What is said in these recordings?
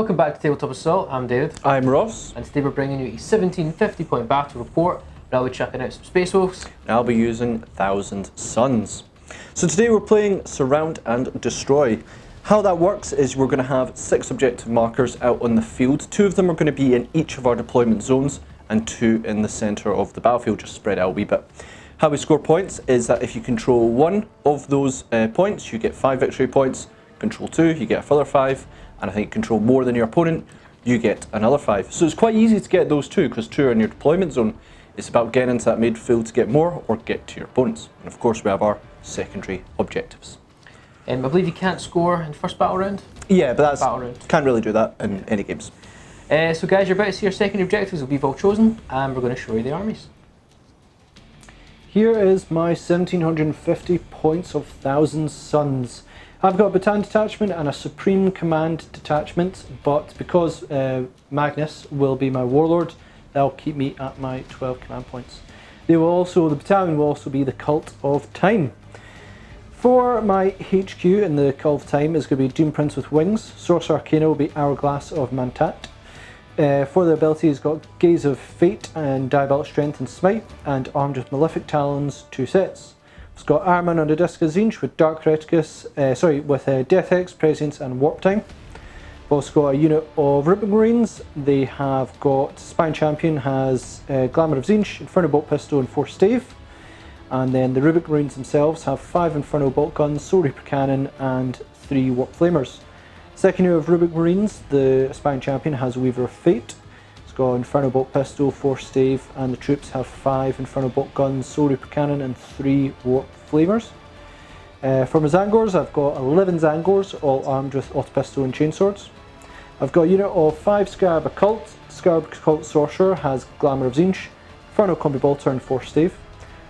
Welcome back to Tabletop Assault. I'm David. I'm Ross. And today we're bringing you a 1750 point battle report. I'll be checking out some Space Wolves. And I'll be using 1,000 Suns. So today we're playing Surround and Destroy. How that works is we're going to have 6 objective markers out on the field. 2 of them are going to be in each of our deployment zones and 2 in the centre of the battlefield, just spread out a wee bit. How we score points is that if you control 1 of those points, you get 5 victory points. Control 2, you get a further 5. And I think control more than your opponent, you get another 5. So it's quite easy to get those 2 because 2 are in your deployment zone. It's about getting into that midfield to get more or get to your opponents. And of course we have our secondary objectives. I believe you can't score in first battle round? Yeah, but that's can't really do that in any games. So guys, you're about to see our secondary objectives. We've all chosen and we're going to show you the armies. Here is my 1750 points of 1,000 Suns. I've got a battalion detachment and a supreme command detachment, but because Magnus will be my warlord, they'll keep me at my 12 command points. The battalion will also be the Cult of Time. For my HQ in the Cult of Time is going to be Doom Prince with Wings. Sorcerer Arcana will be Hourglass of Mantat. For the ability, he's got Gaze of Fate and Diabolic Strength and Smite, and Armed with Malefic Talons, 2 sets. It's got Arman under Disca Zinch with Dark Reticus, with Death Hex, Prescience and Warp Time. We've also got a unit of Rupert Marines. They have got Spine Champion has Glamour of Zinch, Inferno Bolt Pistol and 4 stave. And then the Rubik Marines themselves have 5 Inferno Bolt Guns, Soul Reaper Cannon and 3 Warp Flamers. Second unit of Rubik Marines, the Spine Champion has Weaver of Fate. It's got Inferno Bolt Pistol, 4 stave, and the troops have 5 Inferno Bolt Guns, Soul Reaper Cannon and 3 Warp Flamers. For my Zangors, I've got 11 Zangors, all armed with Auto Pistol and Chainswords. I've got a unit of 5 Scarab Occult. Scarab Occult Sorcerer has Glamour of Zinch, Inferno Combi Bolter and 4 stave.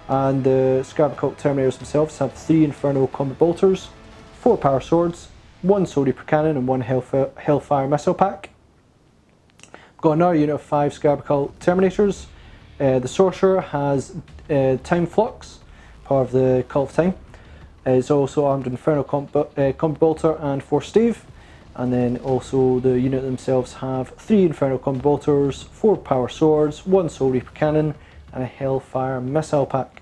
And the Scarab Occult Terminators themselves have 3 Inferno Combi Bolters, 4 Power Swords, 1 Soul Reaper Cannon and 1 Hellfire Missile Pack. Got another unit of 5 Scarab Occult Terminators. The Sorcerer has Time Flux, part of the Call of Time. It's also armed with Inferno Combi Bolter and 4 stave. And then also the unit themselves have 3 Inferno Combi Bolters, 4 Power Swords, 1 Soul Reaper Cannon and a Hellfire Missile Pack.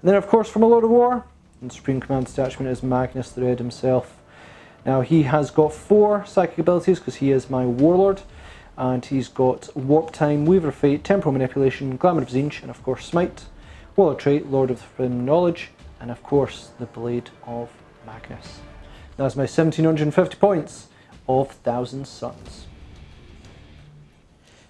And then of course from a Lord of War, the Supreme Command Detachment is Magnus The Red himself. Now he has got 4 psychic abilities because he is my warlord. And he's got Warp Time, Weaver of Fate, Temporal Manipulation, Glamour of Zinch, and of course Smite, Warlord Trait, Lord of the Forbidden Knowledge, and of course the Blade of Magnus. That's my 1750 points of 1,000 Suns.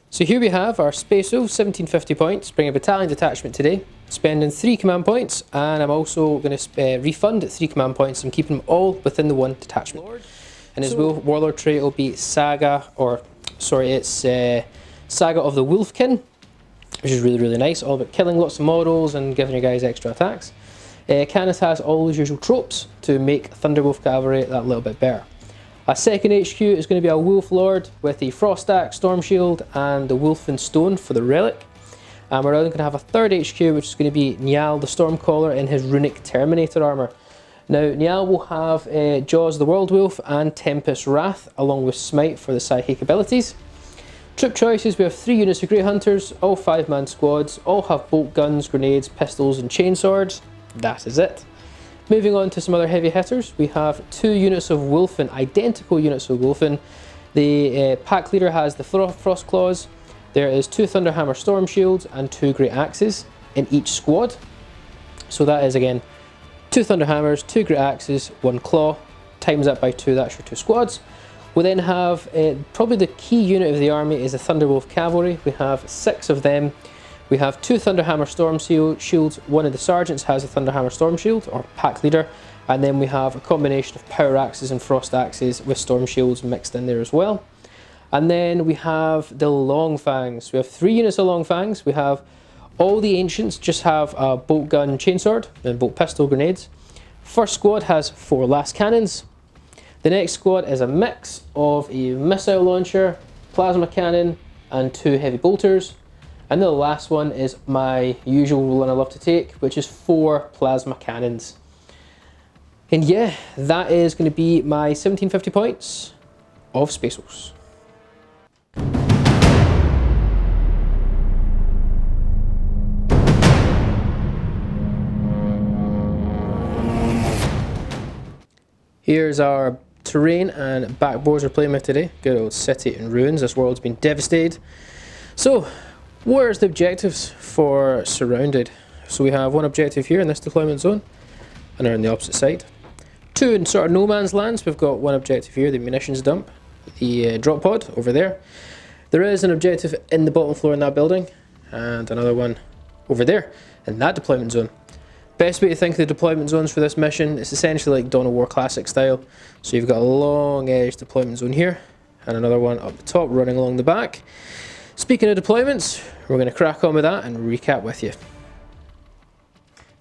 So here we have our Space Wolves, 1750 points, bring a battalion detachment today, spending 3 command points, and I'm also going to refund 3 command points and keeping them all within the 1 detachment. And his warlord trait will be Saga of the Wolfkin, which is really nice, all about killing lots of models and giving you guys extra attacks. Canis has all those usual tropes to make Thunderwolf Cavalry that little bit better. Our second HQ is going to be a Wolf Lord with the Frost Axe, Storm Shield and the Wolfen Stone for the relic. And we're then going to have a third HQ which is going to be Niall the Stormcaller in his Runic Terminator armour. Now Niall will have Jaws the World Wolf and Tempest Wrath along with Smite for the psychic abilities. Troop choices, we have 3 units of Grey Hunters, all 5-man squads, all have bolt guns, grenades, pistols and chainswords. That is it. Moving on to some other heavy hitters, we have 2 units of Wolfen, identical units of Wolfen. The pack leader has the Frost Claws. There is 2 Thunderhammer Storm Shields and 2 Great Axes in each squad. So that is again 2 Thunderhammers, 2 Great Axes, 1 Claw, times that by 2, that's your 2 squads. We then have, probably the key unit of the army is the Thunderwolf Cavalry. We have 6 of them. We have 2 Thunderhammer Storm Shields, one of the sergeants has a Thunderhammer Storm Shield, or pack leader, and then we have a combination of Power Axes and Frost Axes with Storm Shields mixed in there as well. And then we have the Long Fangs. We have 3 units of Long Fangs. We have all the Ancients just have a Bolt Gun Chainsword and Bolt Pistol Grenades. First squad has 4 Last Cannons. The next squad is a mix of a Missile Launcher, Plasma Cannon and 2 Heavy Bolters. And the last one is my usual one I love to take, which is 4 Plasma Cannons. And yeah, that is going to be my 1750 points of Space Wolves. Here's our terrain and backboards we're playing with today. Good old city in ruins. This world's been devastated. So, where's the objectives for Surrounded? So we have one objective here in this deployment zone, and they're on the opposite side. Two in sort of no man's lands. We've got one objective here, the munitions dump, the drop pod over there. There is an objective in the bottom floor in that building, and another one over there in that deployment zone. Best way to think of the deployment zones for this mission is essentially like Dawn of War Classic style. So you've got a long edge deployment zone here, and another one up the top running along the back. Speaking of deployments, we're going to crack on with that and recap with you.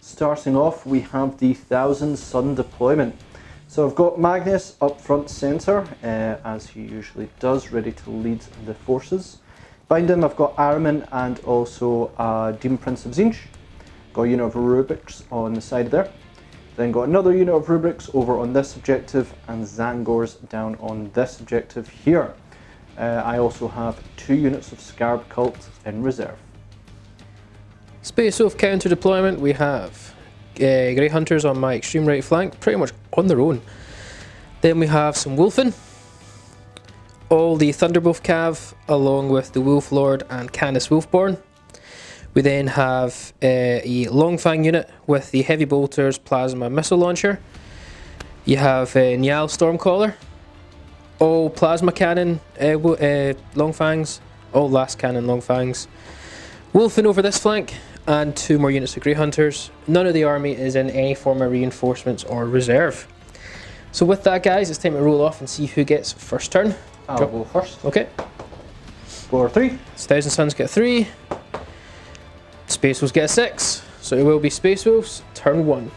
Starting off, we have the 1,000 Sun deployment. So I've got Magnus up front centre, as he usually does, ready to lead the forces. Behind him I've got Araman and also Demon Prince of Zinj. Got a unit of rubrics on the side there. Then got another unit of rubrics over on this objective, and Zangor's down on this objective here. I also have 2 units of Scarab Cult in reserve. Space Wolf counter deployment, we have Grey Hunters on my extreme right flank, pretty much on their own. Then we have some Wolfen, all the Thunderwolf Cav along with the Wolf Lord and Canis Wolfborn. We then have a Longfang unit with the Heavy Bolters Plasma Missile Launcher. You have Niall Stormcaller, all Plasma Cannon Longfangs, all Last Cannon Longfangs. Wolfen over this flank, and 2 more units of Grey Hunters. None of the army is in any form of reinforcements or reserve. So with that, guys, it's time to roll off and see who gets first turn. I'll go first. Okay. Score 3. 1,000 Suns get 3. Space Wolves get 6. So it will be Space Wolves turn 1.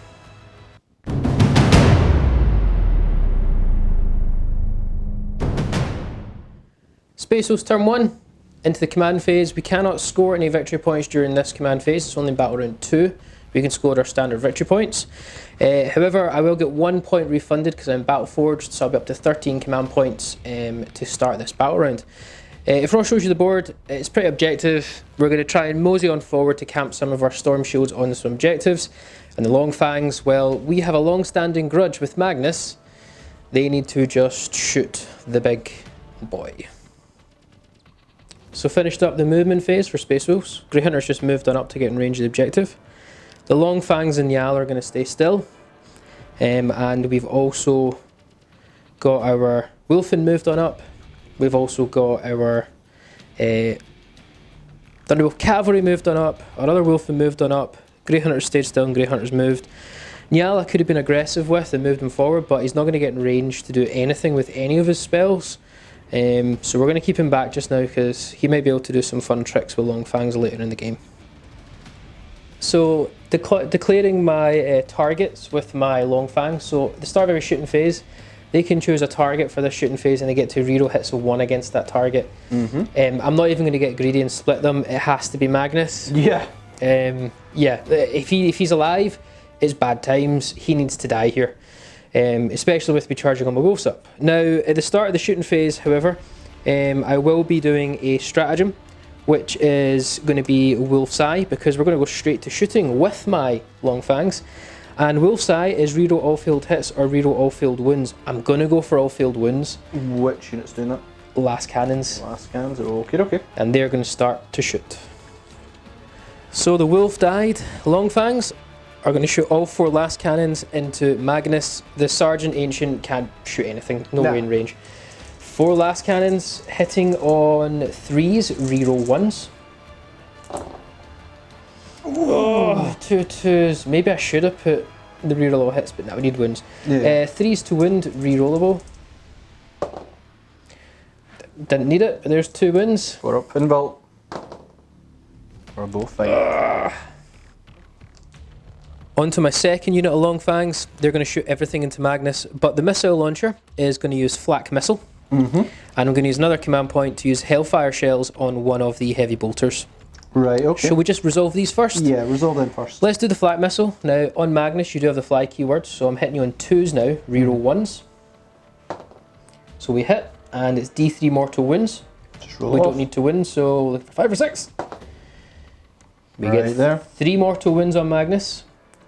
Space Wolves turn 1. Into the command phase. We cannot score any victory points during this command phase. It's only battle round 2. We can score our standard victory points. However, I will get 1 point refunded because I'm battle forged, so I'll be up to 13 command points to start this battle round. If Ross shows you the board, it's pretty objective. We're going to try and mosey on forward to camp some of our storm shields on some objectives. And the Longfangs, well, we have a long-standing grudge with Magnus. They need to just shoot the big boy. So finished up the movement phase for Space Wolves. Grey Hunters just moved on up to get in range of the objective. The Longfangs and Niall are going to stay still. And we've also got our Wolfen moved on up. We've also got our Thunderwolf Cavalry moved on up. Our other Wolfen moved on up. Grey Hunters stayed still and Grey Hunters moved. Niall I could have been aggressive with and moved him forward, but he's not going to get in range to do anything with any of his spells. So we're going to keep him back just now because he might be able to do some fun tricks with Longfangs later in the game. So declaring my targets with my Longfangs. So at the start of every shooting phase, they can choose a target for this shooting phase and they get to reroll hits of 1 against that target. I'm not even going to get greedy and split them. It has to be Magnus. Yeah. Yeah. If he's alive, it's bad times. He needs to die here. Especially with me charging on my wolves up. Now, at the start of the shooting phase, however, I will be doing a stratagem, which is going to be Wolf's Eye, because we're going to go straight to shooting with my Longfangs. And Wolf's Eye is reroll all field hits or reroll all field wounds. I'm going to go for all field wounds. Which unit's doing that? Last Cannons. Last Cannons, okay. And they're going to start to shoot. So the Wolf died. Longfangs are going to shoot all 4 last cannons into Magnus. The Sergeant Ancient can't shoot anything, no way in range. 4 last cannons hitting on 3s, reroll 1s. Oh, 2 2s. Maybe I should have put the reroll all hits, but now we need wounds. 3s to wound, rerollable. Didn't need it, but there's 2 wounds. 4 up, invult. We're both fine. On to my second unit of Longfangs. They're going to shoot everything into Magnus, but the missile launcher is going to use Flak Missile. And I'm going to use another command point to use Hellfire Shells on one of the Heavy Bolters. Right, okay. Shall we just resolve these first? Yeah, resolve them first. Let's do the Flak Missile. Now, on Magnus, you do have the fly keyword, so I'm hitting you on 2s now, reroll 1s. So we hit, and it's D3 mortal wounds. Just roll we off. don't need to win, so look for 5 or 6. We right get there. 3 mortal wounds on Magnus.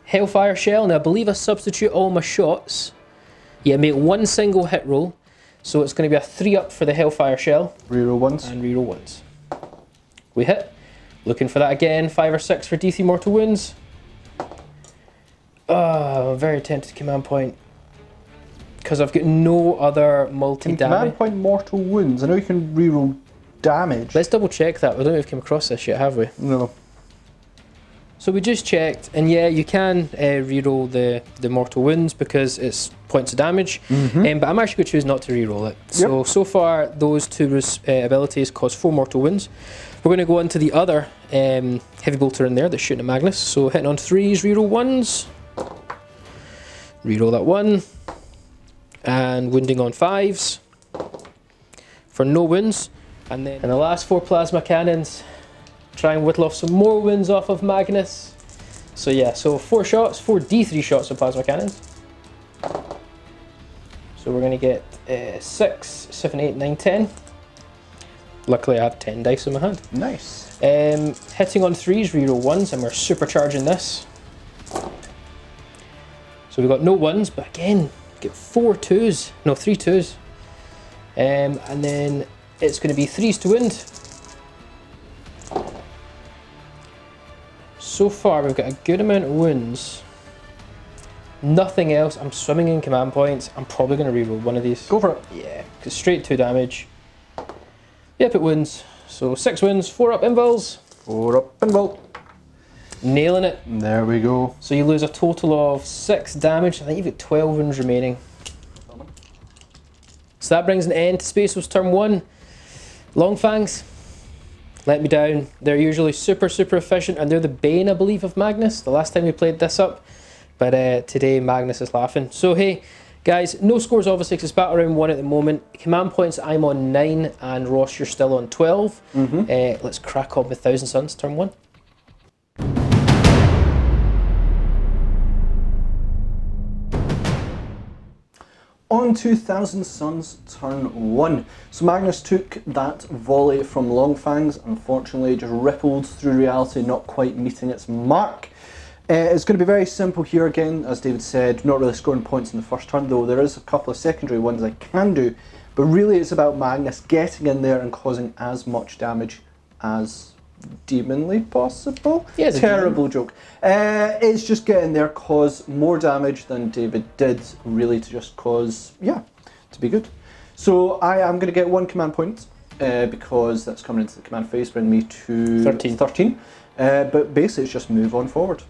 Hellfire Shell, now I believe I substitute all my shots Yeah, make one single hit roll. So it's going to be a 3 up for the Hellfire Shell. Reroll ones. And reroll ones. We hit. Looking for that again. 5 or 6 for D3 mortal wounds. Oh, I'm very tempted to command point. Because I've got no other multi-damage. Command point mortal wounds. I know you can reroll damage. Let's double check that. I don't know if we've come across this yet, have we? No. So we just checked, and yeah, you can reroll the mortal wounds because it's points of damage. But I'm actually going to choose not to reroll it. So far, those two abilities cause 4 mortal wounds. We're going to go on to the other heavy bolter in there that's shooting at Magnus. So hitting on 3s, reroll 1s. Reroll that 1. And wounding on 5s. For no wounds. And then in the last 4 plasma cannons, try and whittle off some more wounds off of Magnus. So yeah, so 4 shots, 4 D3 shots of plasma cannons. So we're going to get 6, 7, 8, 9, 10. Luckily I have 10 dice in my hand. Nice. Hitting on 3s, reroll 1s, and we're supercharging this. So we've got no 1s, but again, get 4 2s. No, 3 2s. And then it's going to be 3s to wound. So far we've got a good amount of wounds. Nothing else. I'm swimming in command points. I'm probably going to reroll one of these. Go for it. Yeah, because straight 2 damage. Yep, it wounds. So 6 wounds, 4 up invulns. 4 up invul. Nailing it. There we go. So you lose a total of 6 damage. I think you've got 12 wounds remaining. So that brings an end to Space Wolf's turn 1. Longfangs let me down. They're usually super efficient, and they're the bane, I believe, of Magnus. The last time we played this up. But today Magnus is laughing. So hey, guys, no scores obviously because it's battle round 1 at the moment. Command points, I'm on 9, and Ross, you're still on 12. Let's crack on with Thousand Suns, turn 1. On to Thousand Suns, turn 1. So Magnus took that volley from Longfangs, unfortunately just rippled through reality, not quite meeting its mark. It's going to be very simple here again, as David said, not really scoring points in the first turn, though there is a couple of secondary ones I can do, but really it's about Magnus getting in there and causing as much damage as demonly possible. Yeah, terrible joke. It's just getting there, cause more damage than David did, really, to just cause, yeah, to be good. So I am going to get 1 command point because that's coming into the command phase, bring me to 13. But basically it's just move on forward.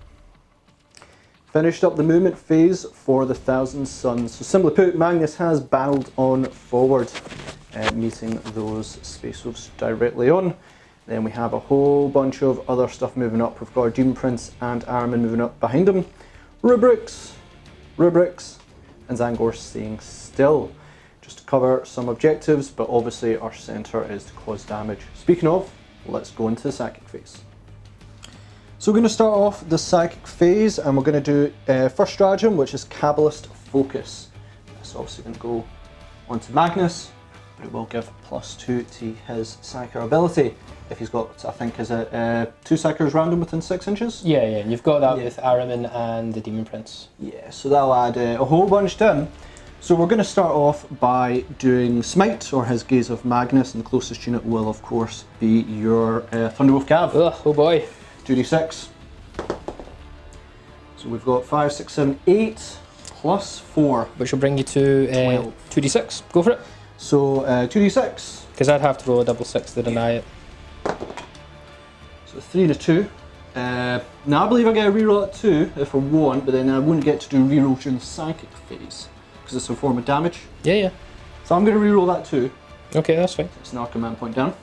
Finished up the movement phase for the Thousand Suns. So simply put, Magnus has barreled on forward, meeting those Space Wolves directly on. Then we have a whole bunch of other stuff moving up. We've got our Demon Prince and Armin moving up behind him. Rubrics, and Zangor staying still. Just to cover some objectives, but obviously our centre is to cause damage. Speaking of, let's go into the psychic phase. So we're going to start off the psychic phase, and we're going to do first stratagem, which is Kabbalist Focus. That's obviously going to go onto Magnus, but it will give +2 to his psychic ability. If he's got, I think, is it 2 psychers random within 6 inches? Yeah, and you've got that with Aramin and the Demon Prince. Yeah, so that'll add a whole bunch to him. So we're going to start off by doing Smite, or his Gaze of Magnus, and the closest unit will, of course, be your Thunderwolf Cav. Ugh, oh boy. 2d6. So we've got 5, 6, 7, 8, plus 4. Which will bring you to 2d6. Go for it. So 2d6. Because I'd have to roll a double 6 to deny it. So 3 to 2. Now I believe I get a reroll at 2 if I want, but then I wouldn't get to do reroll during the psychic phase because it's a form of damage. Yeah. So I'm going to reroll that 2. Okay, that's fine. It's now command point down.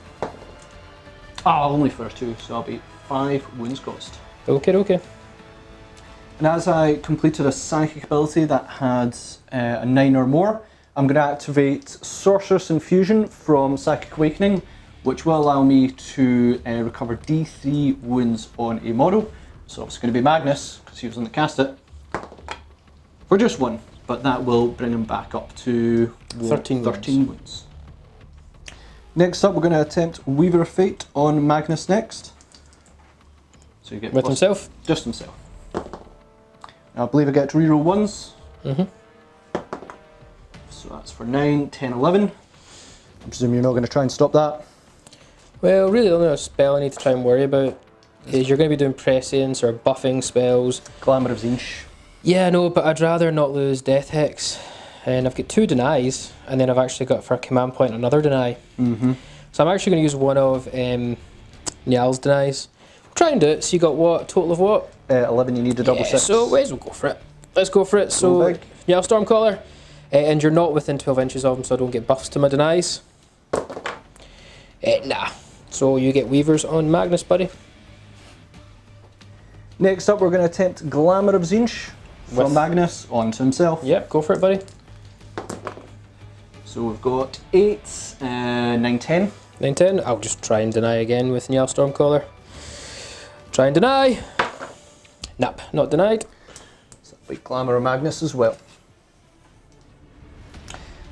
Only for 2, so I'll be 5 wounds caused. Okay. And as I completed a psychic ability that had a 9 or more, I'm going to activate Sorcerous Infusion from Psychic Awakening, which will allow me to recover D3 wounds on a model. So it's going to be Magnus, because he was going to cast it, for just 1, but that will bring him back up to 13 wounds. Next up, we're going to attempt Weaver of Fate on Magnus next. So you get with himself? Just himself. Now I believe I get to reroll 1s. so that's for 9, 10, 11. I presume you're not going to try and stop that? Well, really the only other spell I need to try and worry about is you're going to be doing prescience or buffing spells. Glamour of Zinch. Yeah, no, but I'd rather not lose Death Hex. And I've got 2 denies, and then I've actually got for a command point another deny. So I'm actually going to use one of Niall's denies. Try and do it. So you got what? Total of what? 11, you need a double 6. So we'll go for it. Let's go for it. So Niall Stormcaller, and you're not within 12 inches of him, so I don't get buffs to my denies. Nah. So you get Weavers on Magnus, buddy. Next up, we're going to attempt Glamour of Zinch from Magnus onto himself. Yep, go for it, buddy. So we've got 8, 9, 10. 9, 10. I'll just try and deny again with Niall Stormcaller. Try and deny. Nope, not denied. So that'll be Glamour of Magnus as well.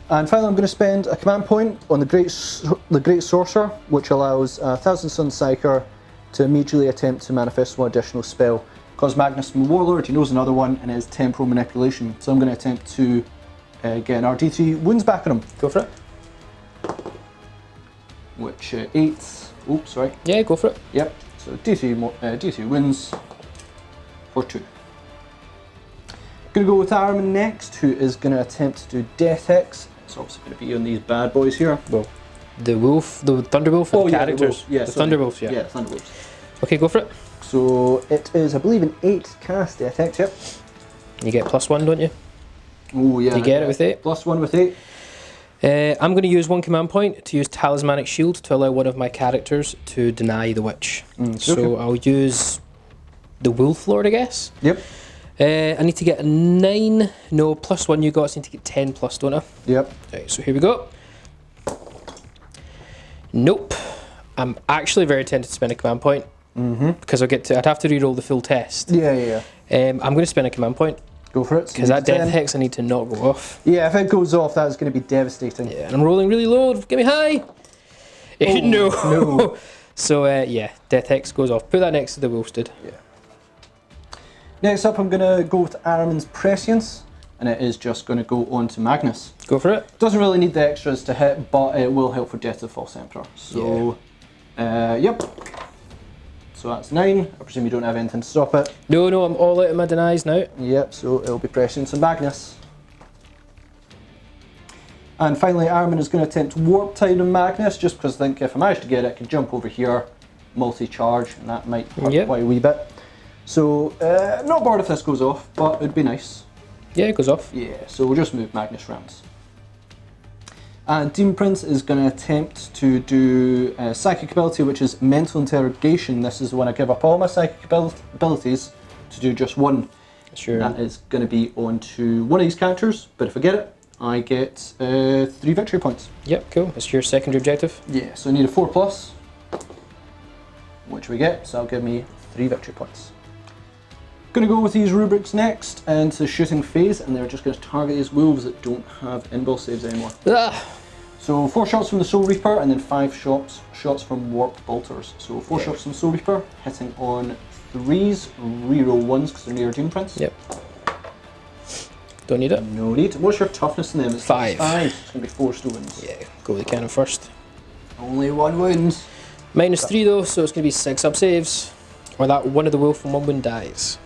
And finally, I'm going to spend a command point on the Great Sorcerer, which allows 1,000 Sun Psyker to immediately attempt to manifest one additional spell. Because Magnus, my Warlord, he knows another one, and it is Temporal Manipulation. So I'm going to attempt to get an RD3 wounds back on him. Go for it. Which 8. Oops, sorry. Yeah, go for it. Yep. So D3 wounds for 2. Going to go with Armin next, who is going to attempt to do Death Hex. It's obviously going to be on these bad boys here. Well, the wolf, the Thunderwolf, the characters. The Thunderwolves, yeah. Yeah, Thunderwolves. Okay, go for it. So it is, I believe, an 8 cast Death Hex, yep. You get +1, don't you? Oh, yeah. You get it with 8. +1 with 8. I'm going to use 1 command point to use Talismanic Shield to allow one of my characters to deny the witch. So I'll use the Wolf Lord, I guess. Yep. I need to get a 9. No, +1 you got, so I need to get 10 plus, don't I? Yep. Right, so here we go. Nope. I'm actually very tempted to spend a command point. Because I'd have to reroll the full test. Yeah. I'm going to spend a command point. Go for it. Because that Death Hex I need to not go off. Yeah, if it goes off, that's going to be devastating. Yeah, and I'm rolling really low. Get me high. Oh, no. So yeah, Death Hex goes off. Put that next to the Wolfstead. Yeah. Next up, I'm going to go with Aramin's Prescience, and it is just going to go on to Magnus. Go for it. Doesn't really need the extras to hit, but it will help for Death of the False Emperor. So, yep. So that's 9. I presume you don't have anything to stop it. No, I'm all out of my denies now. Yep, so it'll be Prescience and Magnus. And finally, Armin is going to attempt Warp Tide on Magnus, just because I think if I manage to get it, I can jump over here, multi-charge, and that might hurt quite a wee bit. So, not bored if this goes off, but it'd be nice. Yeah, it goes off. Yeah, so we'll just move Magnus round. And Demon Prince is going to attempt to do Psychic Ability, which is Mental Interrogation. This is when I give up all my Psychic abilities to do just one. Sure. That is going to be onto one of these characters, but if I get it, I get 3 victory points. Yep, cool. It's your secondary objective. Yeah, so I need a 4+, which we get, so that'll give me 3 victory points. Going to go with these rubrics next into the shooting phase, and they're just going to target these wolves that don't have in-build saves anymore. So 4 shots from the Soul Reaper, and then 5 shots from Warped Bolters. So 4 shots from Soul Reaper, hitting on 3s, reroll 1s because they're near Demon Prince. Yep. Don't need it. No need. What's your toughness in them? It's 5. 5. It's going to be 4 stones. Yeah, go with the cannon first. Only 1 wound. -3 though, so it's going to be 6 up saves. Or that one of the wolf from 1 wound dies.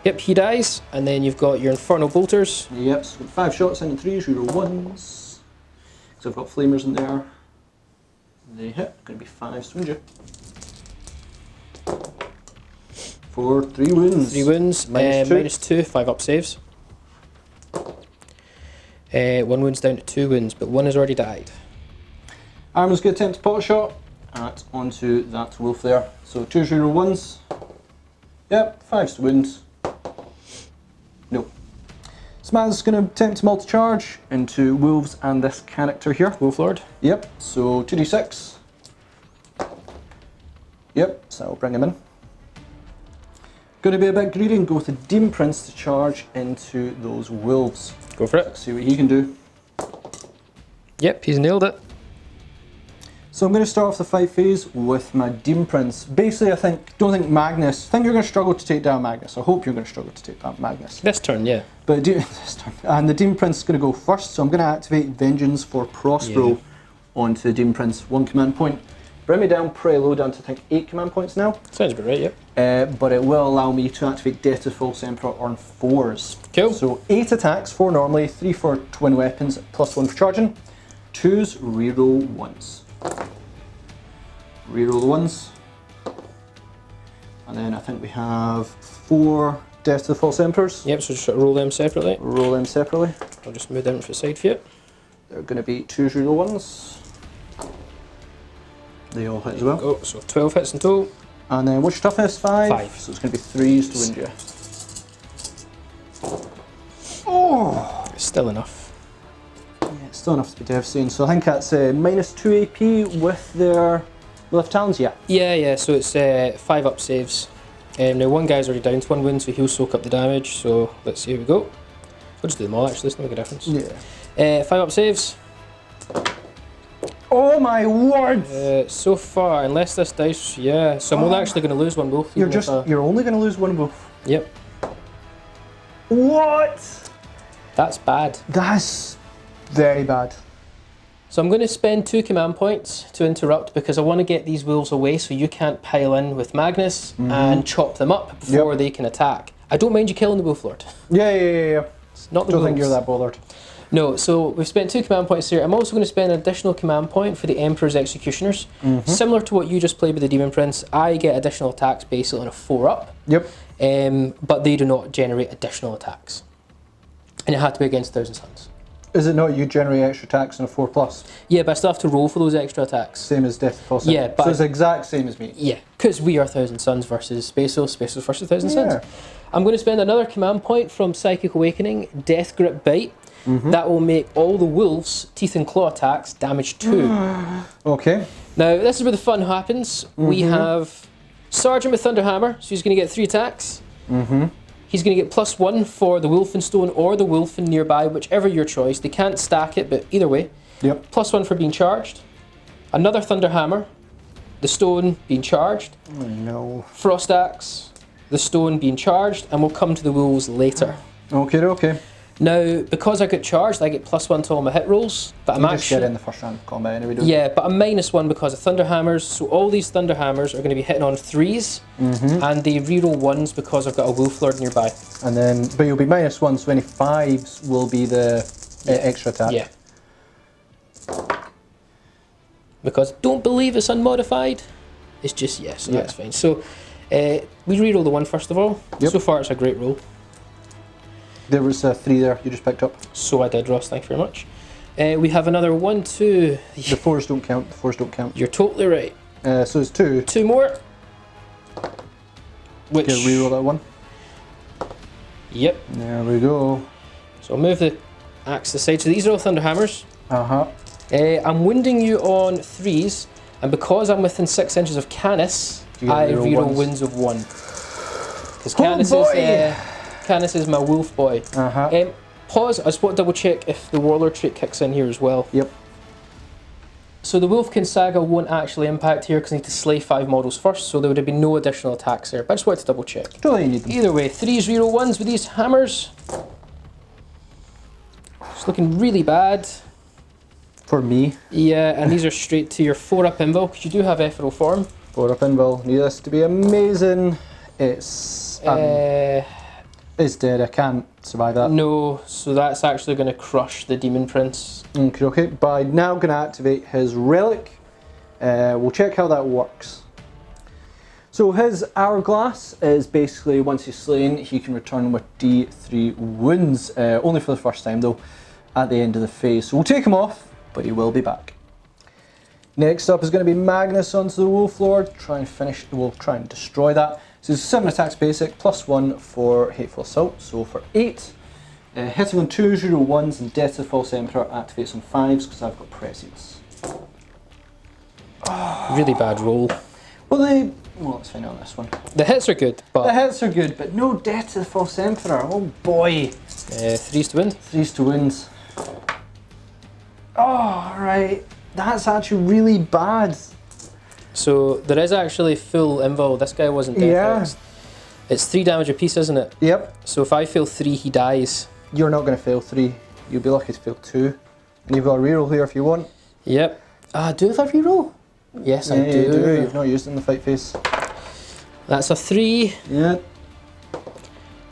Yep, he dies, and then you've got your Infernal Bolters. Yep, so 5 shots in and 3s, reroll 1s. Because I've got flamers in there. They hit, going to be 5 wound you. For 3 wounds. 3 wounds, -2, 5 up saves. 1 wound's down to 2 wounds, but 1 has already died. Armin's going to attempt to pot shot onto that wolf there. So 2 reroll 1s. Yep, 5 wounds. No. Smaz's going to attempt to multi-charge into wolves and this character here. Wolf Lord. Yep, so 2d6. Yep, so that'll bring him in. Going to be a bit greedy and go with the Demon Prince to charge into those wolves. Go for it. See what he can do. Yep, he's nailed it. So I'm going to start off the fight phase with my Demon Prince. Basically, don't think Magnus. I think you're going to struggle to take down Magnus. I hope you're going to struggle to take down Magnus. This turn, yeah. But this turn, and the Demon Prince is going to go first. So I'm going to activate Vengeance for Prospero onto the Demon Prince. 1 command point. Bring me down pretty low, down to I think 8 command points now. Sounds about right, yep. But it will allow me to activate Death to False Emperor on 4s. Cool. So 8 attacks, 4 normally, 3 for twin weapons, +1 for charging. 2s, reroll 1s. Reroll the 1s. And then I think we have 4 Death to the False Emperors. Yep, so just roll them separately. Roll them separately. I'll just move them to the side for you. They're going to be 2 reroll 1s. They all hit as well. Oh, so 12 hits in total. And then what's your toughness? 5? 5. So it's going to be 3s to wound you. Oh! It's still enough. Yeah, it's still enough to be devastating. So I think that's -2 AP with their left talons, yeah. Yeah, so it's 5 up saves. Now one guy's already down to 1 wound, so he'll soak up the damage. So let's see how we go. We'll just do them all actually, it's not make a difference. Yeah. 5 up saves. Oh my word! So far, unless this dice, yeah. So I'm only actually going to lose 1 wolf. You're only going to lose 1 wolf. Yep. What? That's bad. That's very bad. So I'm going to spend 2 command points to interrupt because I want to get these wolves away so you can't pile in with Magnus and chop them up before they can attack. I don't mind you killing the wolf lord. Yeah. It's not the Don't wolves. think you're that bothered. No, so we've spent 2 command points here. I'm also going to spend an additional command point for the Emperor's Executioners. Similar to what you just played with the Demon Prince, I get additional attacks basically on a 4-up. Yep. But they do not generate additional attacks. And it had to be against 1,000 Suns. Is it not you generate extra attacks on a 4+? Yeah, but I still have to roll for those extra attacks. Same as Death to False Yeah, Emperor. but so it's the exact same as me. Yeah, because we are 1,000 Suns versus Spaceos versus 1,000 Suns. I'm going to spend another command point from Psychic Awakening, Death Grip Bite. That will make all the wolves' teeth and claw attacks damage 2. Okay. Now, this is where the fun happens. We have Sergeant with Thunderhammer, so he's going to get 3 attacks. He's going to get +1 for the Wolfenstone or the Wolfen nearby, whichever your choice. They can't stack it, but either way. Yep. +1 for being charged. Another Thunderhammer, the stone being charged. Oh no. Frost Axe, the stone being charged, and we'll come to the wolves later. Okay. Now, because I get charged, I get +1 to all my hit rolls, but I'm You just actually... get in the first round of combat anyway, don't you? Yeah, but I'm -1 because of Thunderhammers, so all these Thunderhammers are going to be hitting on 3s, and they reroll 1s because I've got a Wolf Lord nearby. And then, but you'll be -1, so any 5s will be the extra attack. Yeah. Because don't believe it's unmodified, it's just yes, so that's fine. So, we reroll the 1 first of all. Yep. So far it's a great roll. There was 3 there you just picked up. So I did, Ross, thank you very much. We have another 1, 2. The 4s don't count, the 4s don't count. You're totally right. So it's 2. 2 more. Which... Okay, reroll that 1. Yep. There we go. So I'll move the axe aside. So these are all Thunderhammers. I'm wounding you on 3s, and because I'm within 6 inches of Canis, I reroll wounds of 1. Because Canis is my wolf boy. Pause, I just want to double check if the warlord trait kicks in here as well. Yep. So the Wolfkin Saga won't actually impact here because I need to slay 5 models first, so there would have been no additional attacks there, but I just wanted to double check. Don't think you need them. Either way, 3s reroll 1s with these hammers. It's looking really bad. For me. Yeah, and these are straight to your 4-up invul, because you do have Ethereal Form. 4-up invul. Need this to be amazing. It's dead. I can't survive that. No, so that's actually going to crush the Demon Prince. Okay. But I'm now going to activate his relic. We'll check how that works. So his hourglass is basically once he's slain, he can return with D3 wounds. Only for the first time though, at the end of the phase. So we'll take him off, but he will be back. Next up is going to be Magnus onto the Wolf Lord. We'll try and destroy that. So it's 7 attacks basic, +1 for Hateful Assault, so for 8. Hitting on 2s, reroll 1s, and Death to the False Emperor activates on 5s because I've got Prescience. Really bad roll. Well, let's find out on this one. The hits are good, but... The hits are good, but no Death to the False Emperor. Oh boy. 3s to win. 3s to wins. Oh, right. That's actually really bad. So there is actually full invul. This guy wasn't death Yeah. hexed. It's 3 damage apiece, isn't it? Yep. So if I fail 3, he dies. You're not going to fail 3. You'll be lucky to fail 2. And you've got a reroll here if you want. Yep. Do I have a reroll? Yes, I Yeah, do. you do. You've not used it in the fight phase. That's a 3. Yeah.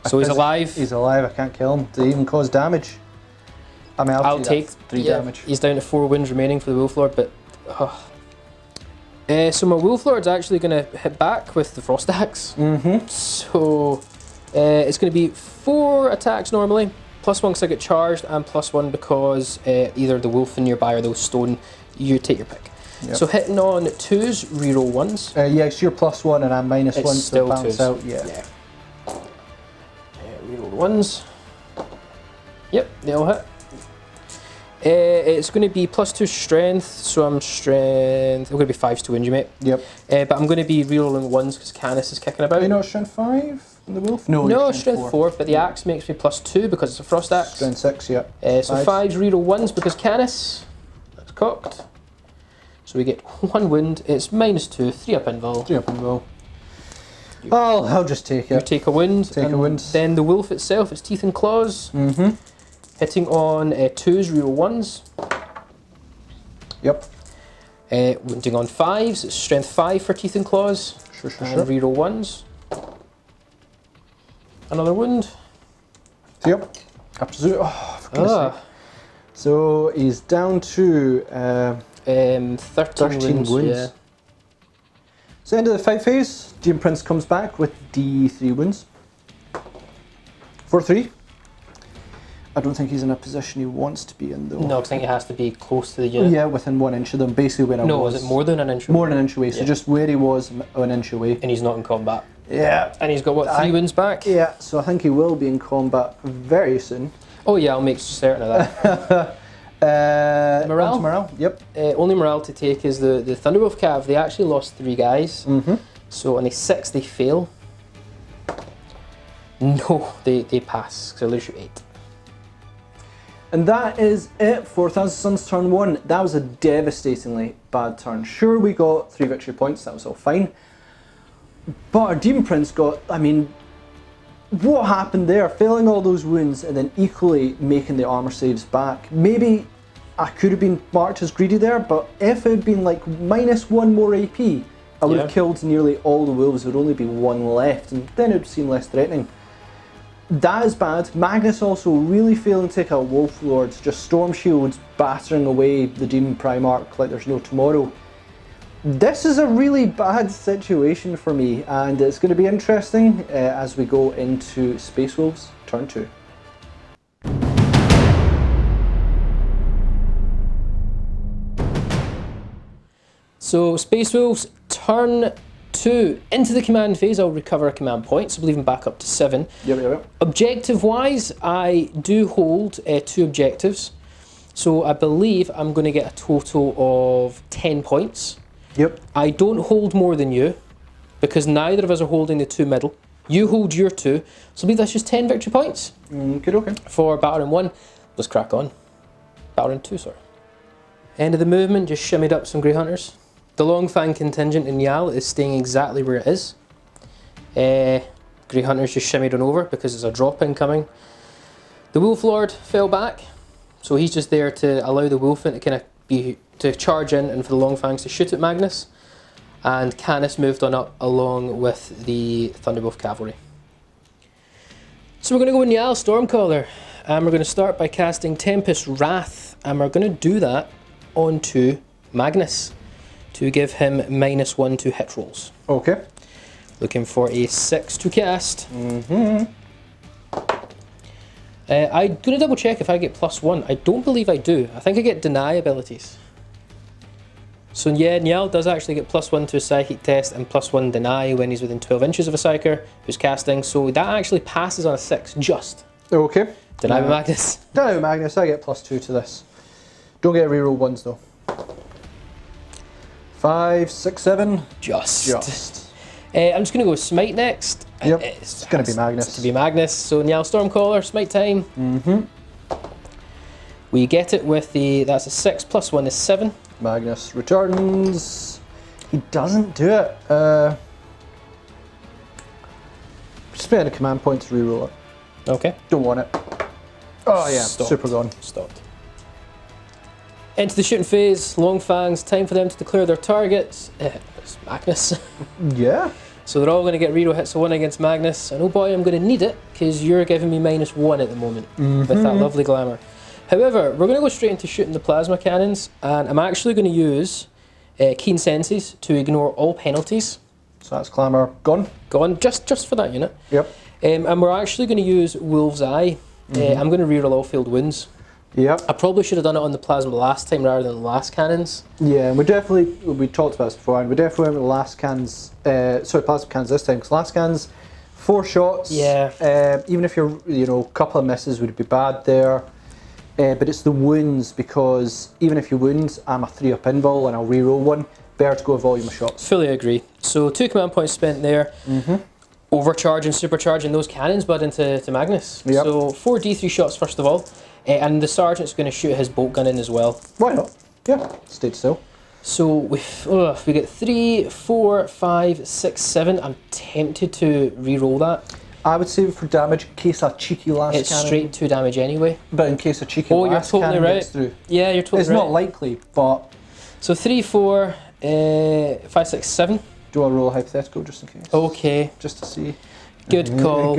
So he's alive. He's alive. I can't kill him. Did he even cause damage? I mean, I'll take 3 damage. He's down to 4 wounds remaining for the Wolf Lord, but. So my Wolf Lord's actually going to hit back with the Frost Axe. So it's going to be 4 attacks normally, +1 because I get charged, and +1 because either the wolf in nearby or those stone. You take your pick. Yep. So hitting on 2s, reroll 1s. Yeah, so you're +1 and I'm -1, so still balance 2s. out. Yeah. Reroll 1s. Yep, they all hit. It's going to be +2 strength, so I'm strength. I'm going to be 5s to wound you, mate. Yep. But I'm going to be rerolling 1s because Canis is kicking about. Are you not strength 5 in the wolf? No, No, you're strength 4, but the axe makes me +2 because it's a frost axe. Strength 6, yeah. So 5s, reroll 1s because Canis. That's cocked. So we get 1 wound. It's -2, 3 up invul. 3 up and go. I'll just take You it. take a wound. Take a wound. Then the wolf itself, its teeth and claws. Hitting on 2s, reroll 1s. Yep. Wounding on 5s, it's strength 5 for teeth and claws. Sure. And reroll 1s. Another wound. Yep. Absolutely. Oh, for goodness sake. So he's down to 13 wounds. Yeah. So end of the fight phase, Demon Prince comes back with D3 wounds. For 3. I don't think he's in a position he wants to be in though. No, I think it has to be close to the unit. Yeah, within 1 inch of them, basically where I was. No, was it more than an inch? More than an inch away, so Yeah. just where he was, an inch away. And he's not in combat. Yeah. And he's got what, 3 wounds back? Yeah, so I think he will be in combat very soon. Oh yeah, I'll make certain of that. Morale? onto morale, yep. Only morale to take is the Thunderwolf Cav. They actually lost 3 guys. So on a 6 they fail. No, they pass, because they lose you 8. And that is it for Thousand Suns turn 1. That was a devastatingly bad turn. Sure, we got 3 victory points, that was all fine. But our Demon Prince got, I mean, what happened there? Failing all those wounds and then equally making the armor saves back. Maybe I could have been marked as greedy there, but if it had been like -1 more AP, I would have killed nearly all the wolves. There would only be 1 left, and then it would seem less threatening. That is bad. Magnus also really failing to take out Wolf Lords, just Storm Shields battering away the Demon Primarch like there's no tomorrow. This is a really bad situation for me, and it's going to be interesting as we go into Space Wolves turn 2. So Space Wolves turn 2. Into the command phase, I'll recover a command point, so we'll even back up to 7. Yep. Objective-wise, I do hold 2 objectives. So I believe I'm going to get a total of 10 points. Yep. I don't hold more than you, because neither of us are holding the 2 middle. You hold your 2, so I believe that's just 10 victory points. Okay. For Battering 1. Let's crack on. Battering 2, sorry. End of the movement, just shimmied up some Grey Hunters. The Long Fang contingent in Yal is staying exactly where it is. Grey Hunters just shimmied on over because there's a drop incoming. The Wolf Lord fell back, so he's just there to allow the Wolf to kind of to charge in and for the Long Fangs to shoot at Magnus. And Canis moved on up along with the Thunderwolf Cavalry. So we're going to go in Yal Stormcaller, and we're going to start by casting Tempest Wrath, and we're going to do that onto Magnus to give him -1 to hit rolls. Okay. Looking for a 6 to cast. I'm going to double check if I get +1. I don't believe I do. I think I get deny abilities. So yeah, Niall does actually get +1 to a psychic test and +1 deny when he's within 12 inches of a psyker who's casting. So that actually passes on a 6, just. Okay. Deny with Magnus. Deny with Magnus, I get +2 to this. Don't get reroll 1s though. 5, 6, 7. Just. Just. I'm just going to go with Smite next. Yep, it's going to be Magnus. It's going to be Magnus. So Niall Stormcaller, Smite time. We get it with the, that's a 6 + 1 is 7. Magnus returns. He doesn't do it. Spend a command point to reroll it. Okay. Don't want it. Oh yeah, Stopped. super gone. Stopped. Into the shooting phase. Long fangs. Time for them to declare their targets. It's Magnus. Yeah. So they're all going to get reroll hits of 1 against Magnus. And oh boy, I'm going to need it because you're giving me -1 at the moment with that lovely glamour. However, we're going to go straight into shooting the plasma cannons, and I'm actually going to use keen senses to ignore all penalties. So that's glamour gone. Gone just for that unit. Yep. And we're actually going to use Wolf's Eye. I'm going to reroll all field wounds. Yep. I probably should have done it on the plasma last time rather than the last cannons. Yeah, and we talked about this before, and we definitely went with the last cans, plasma cans this time, because last cans, 4 shots. Yeah. Even if you're, a couple of misses would be bad there. But it's the wounds, because even if you wound, I'm a 3-up invul and I'll reroll 1. Better to go a volume of shots. Fully agree. So 2 command points spent there. Overcharging, supercharging those cannons, bud, into Magnus. Yep. So 4 D3 shots first of all. And the sergeant's going to shoot his bolt gun in as well. Why not? Yeah, stayed still. So we get 3, 4, 5, 6, 7. I'm tempted to re-roll that. I would save it for damage in case a cheeky last It's cannon. straight 2 damage anyway. But in case a cheeky Oh, you're last totally cannon right. gets through. Yeah, you're totally It's right. not likely, but... So 3, 4, 5, 6, 7. Do I roll a hypothetical just in case? Okay, Just to see. good call.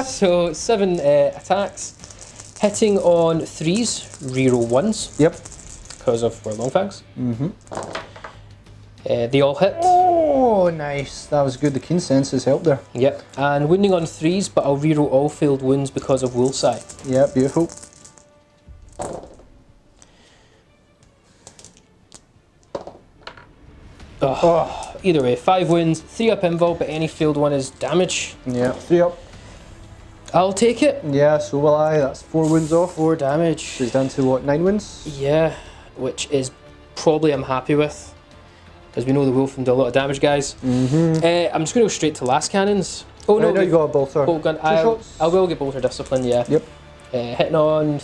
So 7 attacks. Hitting on 3s, reroll 1s. Yep. Because of our long fangs. They all hit. Oh, nice. That was good. The keen senses helped there. Yep. And wounding on 3s, but I'll reroll all failed wounds because of Wolf's Eye. Yeah, beautiful. Oh. Either way, 5 wounds, 3-up invul, but any failed one is damage. Yeah, 3-up. I'll take it. Yeah, so will I. That's 4 wounds off. 4 damage. So he's down to what, 9 wounds? Yeah, which is probably I'm happy with. Because we know the wolf can do a lot of damage, guys. I'm just going to go straight to last cannons. Oh no, no, you got a bolter. bolt gun. 2 shots? I will get bolter discipline, yeah. Yep. Hitting on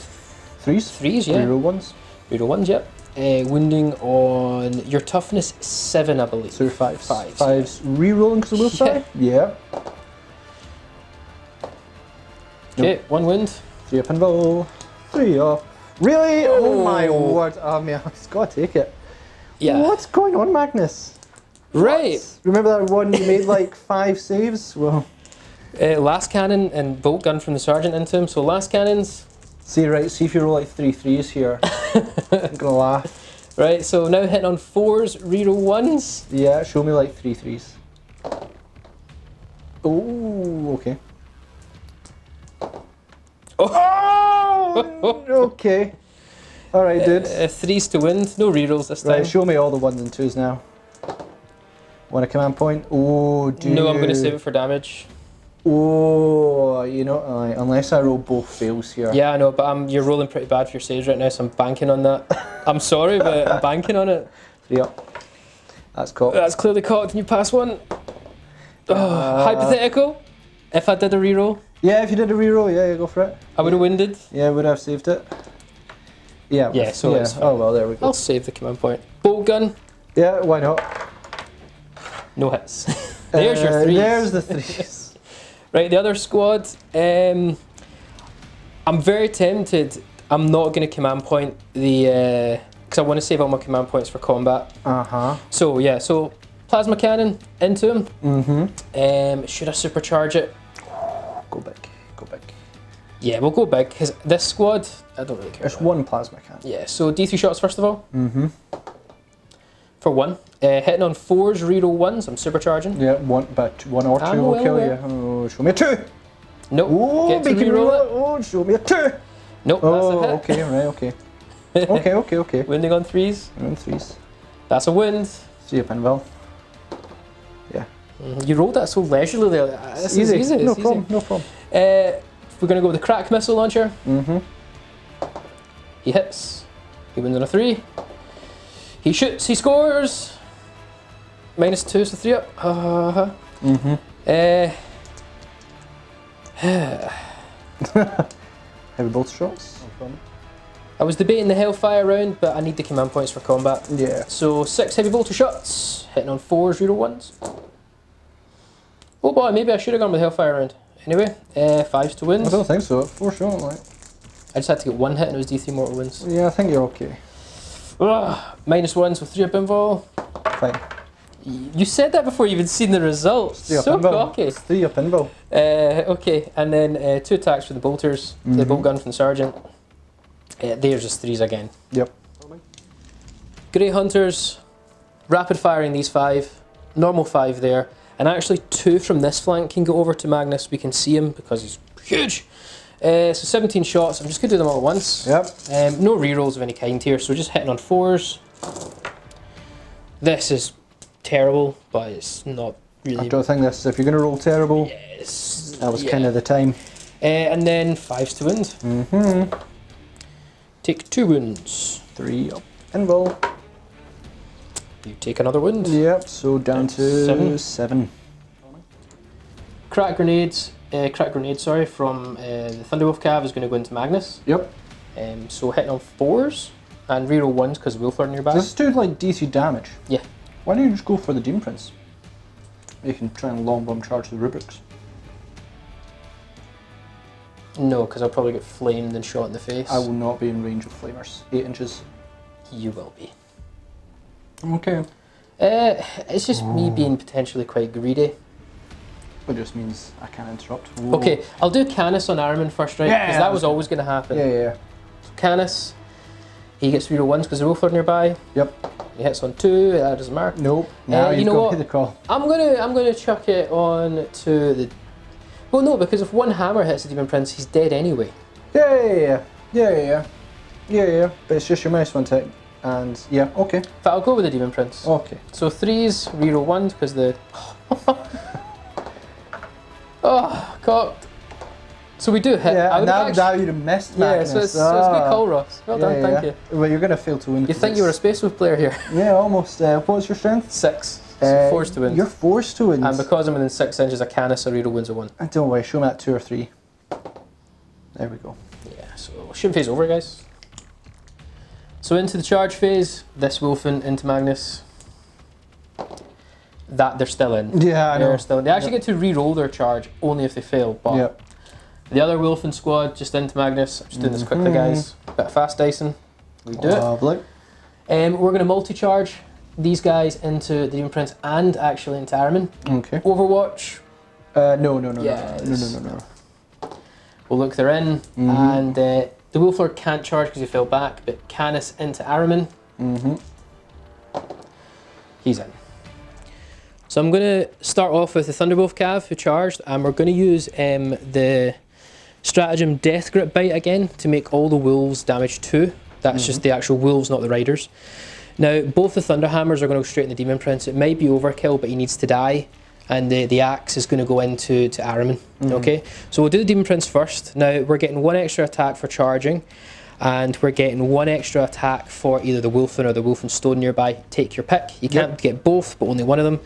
3s? yeah. Reroll 1s. Reroll 1s, yep. Wounding on your toughness 7, I believe. So 5s. 5s. 5s. Rerolling because of Wolf's side? Yeah. Okay, 1 wound. 3-up invul. 3-up. Really? Oh my word. Oh man, I've got to take it. Yeah. What's going on, Magnus? Right. Remember that one you made like 5 saves? Well, Last cannon and bolt gun from the sergeant into him. So last cannons. see if you roll like 3 3s here. I'm gonna laugh. Right, so now hitting on 4s, reroll 1s. Yeah, show me like 3 3s. Oh, okay. Oh, okay. Alright, dude. 3s to wind, no rerolls this time. Right, show me all the 1s and 2s now. Want a command point? Oh, dude. No, I'm going to save it for damage. Oh, unless I roll both fails here. Yeah, I know, but you're rolling pretty bad for your saves right now, so I'm banking on that. I'm sorry, but I'm banking on it. 3-up. That's caught. That's clearly caught. Can you pass one? Hypothetical. If I did a reroll, Yeah, if you did a reroll, yeah, go for it. I would have winded. Yeah, would have saved it. Yeah. Yeah, so it's fine. Oh well, there we go. I'll save the command point. Bolt gun, Yeah, why not? no hits. There's your 3s. There's the 3s. Right, the other squad, I'm very tempted. I'm not going to command point the, because I want to save all my command points for combat. So yeah, so plasma cannon into him. Should I supercharge it? Go big. Go big. Yeah, we'll go big because this squad, I don't really care. There's 1 plasma cannon. Yeah, so D3 shots first of all. For 1. Hitting on 4s, reroll 1s. I'm supercharging. Yeah, 1 or 2 will kill you. Oh, show me a 2. Nope. Oh, Get to make it reroll it. Oh, show me a 2. Nope, Oh, that's a hit. okay, right, okay. Winding on 3s. I'm on 3s. That's a wind. 3-up invul. Yeah. You rolled that so leisurely there. This is easy. No It's problem. easy. No problem. We're going to go with the crack missile launcher. He hits. He wins on a 3. He shoots. He scores. -2, so 3-up. Heavy bolt shots. No problem. I was debating the Hellfire round, but I need the command points for combat. Yeah. So 6 heavy bolter shots, hitting on 4s, reroll 1s. Oh boy, maybe I should have gone with Hellfire round. Anyway, 5s to wins. I don't think so. 4 shot, like. I just had to get 1 hit and it was D3 mortal wounds. Yeah, I think you're okay. -1s with 3 up invul. Fine. You said that before you've even seen the results. 3 up So invul. cocky. It's 3 up invul. Okay, and then 2 attacks for the bolters, the bolt gun from the sergeant. There's just 3s again. Yep. Grey Hunters, rapid firing these 5, normal 5 there, and actually 2 from this flank can go over to Magnus. We can see him because he's huge. So 17 shots, I'm just going to do them all at once. Yep. No rerolls of any kind here, so just hitting on 4s. This is terrible, but it's not really... I don't think this, if you're going to roll terrible, Yes. that was kind of the time. And then 5s to wound. Take 2 wounds. 3 up invul. You take another wound. Yep, so down to 7. 7. Crack grenade, sorry, from the Thunderwolf Cav is going to go into Magnus. Yep. So hitting on 4s and reroll 1s because Wolf are nearby. Does this do like DC damage? Yeah. Why don't you just go for the Demon Prince? You can try and long bomb charge the rubrics. No, because I'll probably get flamed and shot in the face. I will not be in range of flamers. 8 inches. You will be. Okay. It's just me being potentially quite greedy. It just means I can't interrupt. Okay, I'll do Canis on Araman first, right? Yeah, Because that was always going to happen. Yeah. So Canis, he gets reroll 1s because the Wolf are nearby. Yep. He hits on 2, that doesn't matter. Nope. Now you you've know got what? to the call. I'm gonna chuck it on to the... Well, no, because if 1 hammer hits the Demon Prince, he's dead anyway. Yeah. But it's just your mouse one tick. And yeah, okay. But I'll go with the Demon Prince. Okay. So 3s, reroll 1s, because the... Oh, cocked. So we do hit. Yeah, I and would now you'd have missed Yeah, Magnus. so it's good call, Ross. Well done, thank you. Well, you're going to fail to win. You think you were a Space Wolf player here? Yeah, almost. What was your strength? 6. So 4s to win. You're forced to win. And because I'm within 6 inches of Canis, a reroll wins a 1. And don't worry, show me that 2 or 3. There we go. Yeah, so shooting phase over, guys. So into the charge phase, this Wolfen into Magnus. That they're still in. Yeah, I know. They're still in. They actually get to re-roll their charge only if they fail. But the other Wolfen squad just into Magnus. I'm just doing this quickly, guys. Bit of fast dicing. We do it. Lovely. We're going to multi-charge these guys into the Demon Prince and actually into Araman. Okay. Overwatch. No. Yes. No. Well, look, they're in, and the Wolflord can't charge because he fell back, but Canis into Araman. He's in. So I'm going to start off with the Thunderwolf Cav who charged, and we're going to use the stratagem Death Grip Bite again to make all the wolves damage 2. That's just the actual wolves, not the riders. Now, both the Thunderhammers are going to go straight in the Demon Prince. It might be overkill, but he needs to die. And the axe is going to go into Araman. Okay, so we'll do the Demon Prince first. Now, we're getting 1 extra attack for charging, and we're getting 1 extra attack for either the Wolfen or the Wolfen Stone nearby. Take your pick. You can't get both, but only one of them.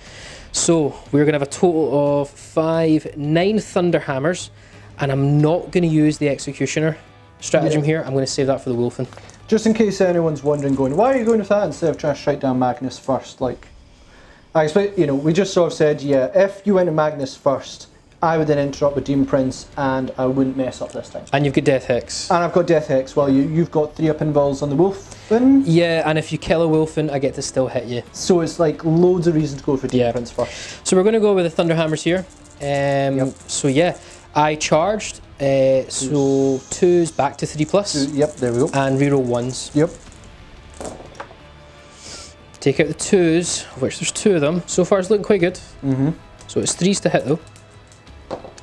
So, we're going to have a total of 9 Thunderhammers, and I'm not going to use the Executioner stratagem here. I'm going to save that for the Wolfen. Just in case anyone's wondering, going, why are you going with that instead of trying to strike down Magnus first? Like, I expect, we just sort of said, yeah, if you went to Magnus first, I would then interrupt with Demon Prince, and I wouldn't mess up this time. And you've got Death Hex. And I've got Death Hex. Well, you've got 3 up invuls on the Wolfen. Yeah, and if you kill a Wolfen, I get to still hit you. So it's like loads of reason to go for Demon Prince first. So we're going to go with the Thunderhammers here. So yeah, I charged. So 2s back to 3+. Yep, there we go. And reroll 1s. Yep. Take out the 2s, which there's 2 of them. So far it's looking quite good. So it's 3s to hit though.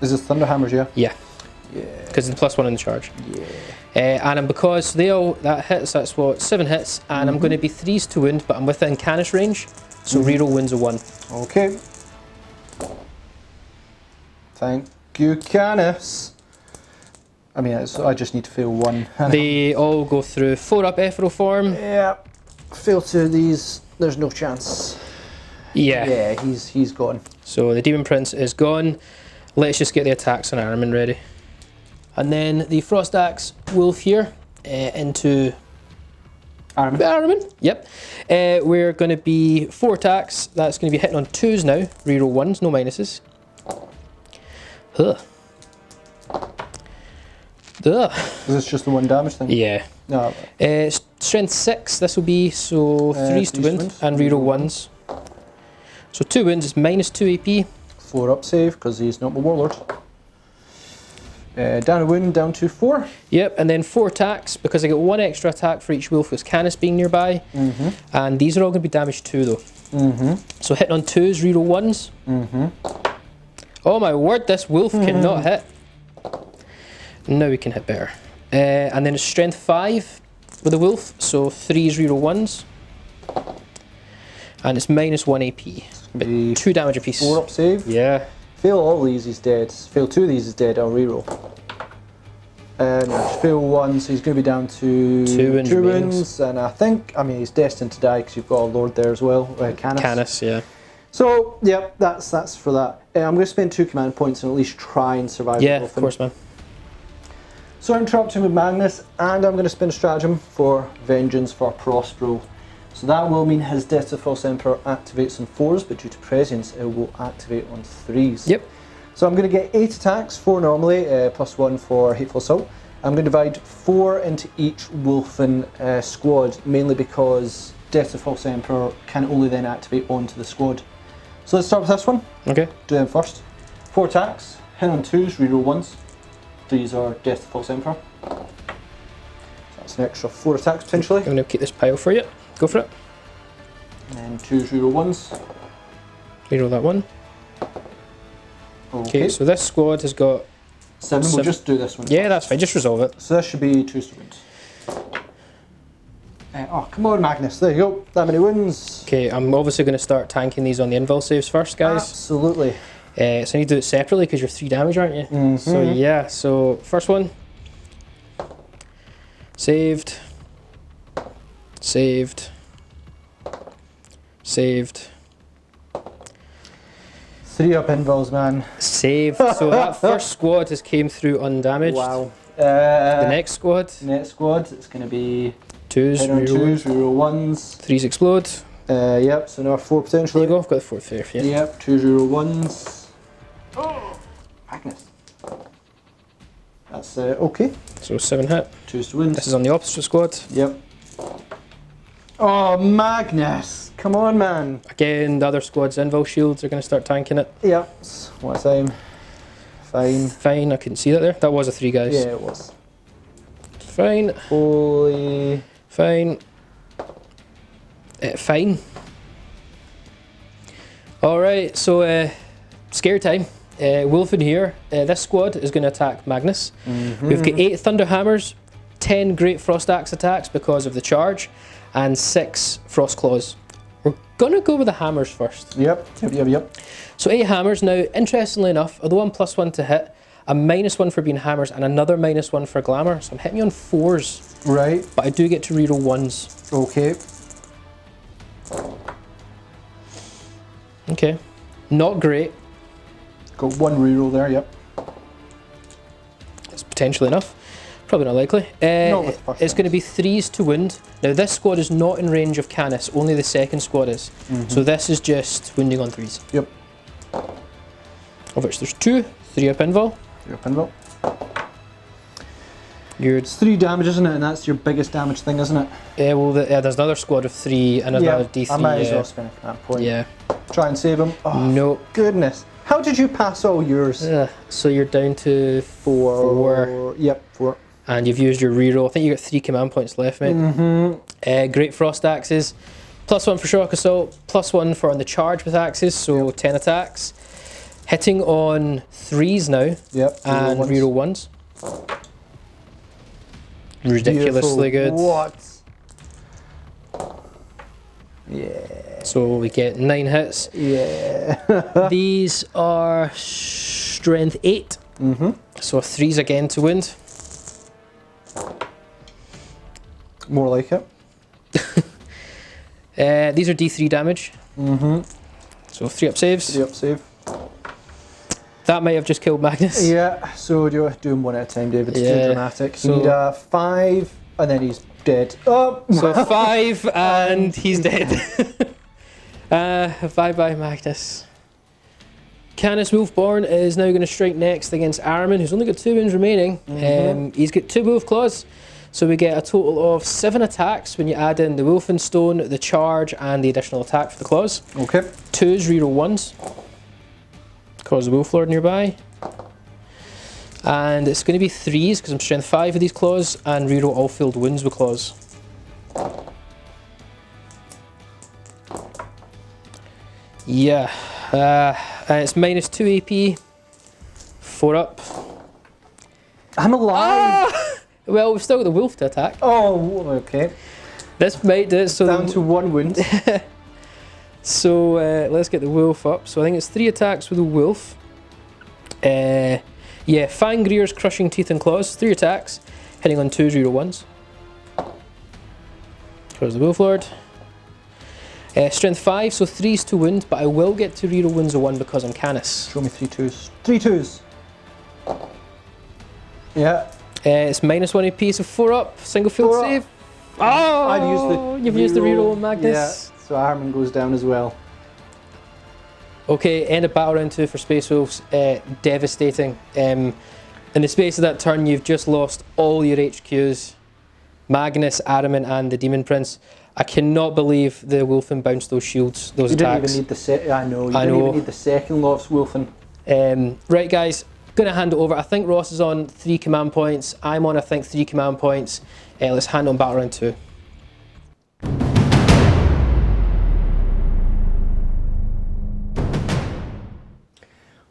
Is this Thunderhammers, yeah? Yeah. Yeah. Because it's the +1 in the charge. Yeah. And because that hits, that's what, 7 hits. And I'm going to be 3s to wound, but I'm within Canis range. So reroll wins a 1. Okay. Thank you, Canis. I mean, I just need to fail 1. They all go through 4 up Ephro form. Yeah. Fail 2 of these, there's no chance. Yeah, he's gone. So the Demon Prince is gone. Let's just get the attacks on Araman ready. And then the Frost Axe Wolf here. into Armin. Yep. We're going to be 4 attacks. That's going to be hitting on 2s now. Reroll 1s, no minuses. Ugh. Ugh. Is this just the 1 damage thing? Yeah. No. Strength 6, this will be, so 3s to wind and reroll 1s. So 2 wins is -2 AP. 4 up save, because he's not my warlord. Down a wound, down to 4. Yep, and then 4 attacks, because I get 1 extra attack for each wolf with Canis being nearby. And these are all going to be damage 2 though. So hitting on 2s, reroll 1s. Oh my word, this wolf cannot hit. Now we can hit better. And then it's strength 5 with the wolf, so 3s reroll 1s. And it's -1 AP. But 2 damage apiece. 4 up save. Yeah. Fail all these, he's dead. Fail 2 of these, he's dead, I'll reroll. Fail 1, so he's going to be down to 2 wounds. And I mean, he's destined to die because you've got a lord there as well, Canis. Canis, yeah. So, yep, that's for that. I'm going to spend 2 command points and at least try and survive. Yeah, of course, man. So I'm interrupting with Magnus, and I'm going to spin a stratagem for Vengeance for Prospero. So that will mean his Death to the False Emperor activates on 4s, but due to prescience it will activate on 3s. Yep. So I'm going to get 8 attacks, 4 normally, +1 for Hateful Assault. I'm going to divide 4 into each Wolfen squad, mainly because Death to the False Emperor can only then activate onto the squad. So let's start with this one. Okay. Do them first. 4 attacks, hit on 2s, reroll 1s. These are Death to the False Emperor. So that's an extra 4 attacks potentially. I'm going to keep this pile for you. Go for it. And then 2s, reroll 1s. Reroll that one. Okay, so this squad has got 7. We'll just do this one. Yeah, that's fine. Just resolve it. So this should be 2 wounds. Oh, come on, Magnus. There you go. That many wounds. Okay, I'm obviously going to start tanking these on the invul saves first, guys. Absolutely. So I need to do it separately because you're 3 damage, aren't you? So yeah, so first one. Saved. Saved. Saved. 3 up invuls, man. Saved. So that first squad has came through undamaged. Wow. The next squad. Next squad, it's going to be 2s, hit on 2s, reroll 1s. 3s explode. Yep, so now 4 potentially. There you go, I've got the 4th there. Yeah. Yep, 2s, reroll 1s. Oh! Magnus. That's okay. So 7 hit. 2s to win. This is on the opposite squad. Yep. Oh, Magnus! Come on, man. Again, the other squad's invul shields are going to start tanking it. Yep. What time? Fine. Fine, I couldn't see that there. That was a 3, guys. Yeah, it was. Fine. Holy. Fine. Fine. Alright, so scare time. Wolf in here. This squad is going to attack Magnus. We've got 8 Thunder Hammers, 10 Great Frost Axe attacks because of the charge, and 6 Frost Claws. We're going to go with the hammers first. Yep. So 8 hammers. Now, interestingly enough, although I'm +1 to hit, a -1 for being hammers and another -1 for glamour. So I'm hitting you on 4s. Right. But I do get to reroll 1s. Okay. Okay. Not great. Got 1 reroll there, yep. It's potentially enough. Probably not likely. Not with the first it's going to be 3s to wound. Now this squad is not in range of Canis, only the second squad is. So this is just wounding on 3s. Yep. Of which there's 2, 3 up invul. 3 up invul. It's 3 damage, isn't it? And that's your biggest damage thing, isn't it? well, there's another squad of 3 and another D3. I might as well spend a command point. Yeah. Try and save him. Oh, no. Goodness. How did you pass all yours? So you're down to 4. Yep, 4. And you've used your reroll. I think you got 3 command points left, mate. Great Frost Axes. +1 for Shock Assault, +1 for on the charge with axes, so 10 attacks. Hitting on 3s now. Yep. And reroll 1s. Ridiculously good. What? Yeah. So we get 9 hits. Yeah. These are strength 8. So 3s again to wound. More like it. These are D3 damage. So 3 up saves. 3 up save. That might have just killed Magnus. Yeah, so do them one at a time, David. It's too dramatic. So you need a 5 And then he's dead. Oh! So 5 and he's dead. Bye-bye, Magnus. Canis Wolfborn is now going to strike next against Armin, who's only got 2 wounds remaining. He's got 2 wolf claws, so we get a total of 7 attacks when you add in the wolfen stone, the charge, and the additional attack for the claws. Okay. 2s, reroll 1s. Cause the wolf lord nearby. And it's going to be 3s because I'm strength 5 with these claws, and reroll all field wounds with claws. Yeah. It's minus 2 AP, 4 up. I'm alive! Ah! Well, we've still got the wolf to attack. Oh, okay. This might do it. So down to 1 wound. So let's get the wolf up. So I think it's 3 attacks with the wolf. Yeah, Fang Greer's crushing teeth and claws, 3 attacks, hitting on 2s, reroll 1s. There's the wolf lord. Strength 5, so 3s to wound, but I will get to reroll wounds of 1 because I'm Canis. Show me 3 2s. 3 2s. Yeah. It's minus 1 AP, so 4 up, single field save. Oh, you've used the reroll, Magnus. Yeah, so Armin goes down as well. Okay, end of battle round 2 for Space Wolves. Devastating. In the space of that turn, you've just lost all your HQs. Magnus, Armin, and the Demon Prince. I cannot believe the Wolfen bounced those shields, those attacks. Didn't even need the I know. You didn't even need the second lot of Wolfen. Right, guys, gonna hand it over. I think Ross is on 3 command points. I'm on, I think, 3 command points. Let's hand on battle round 2.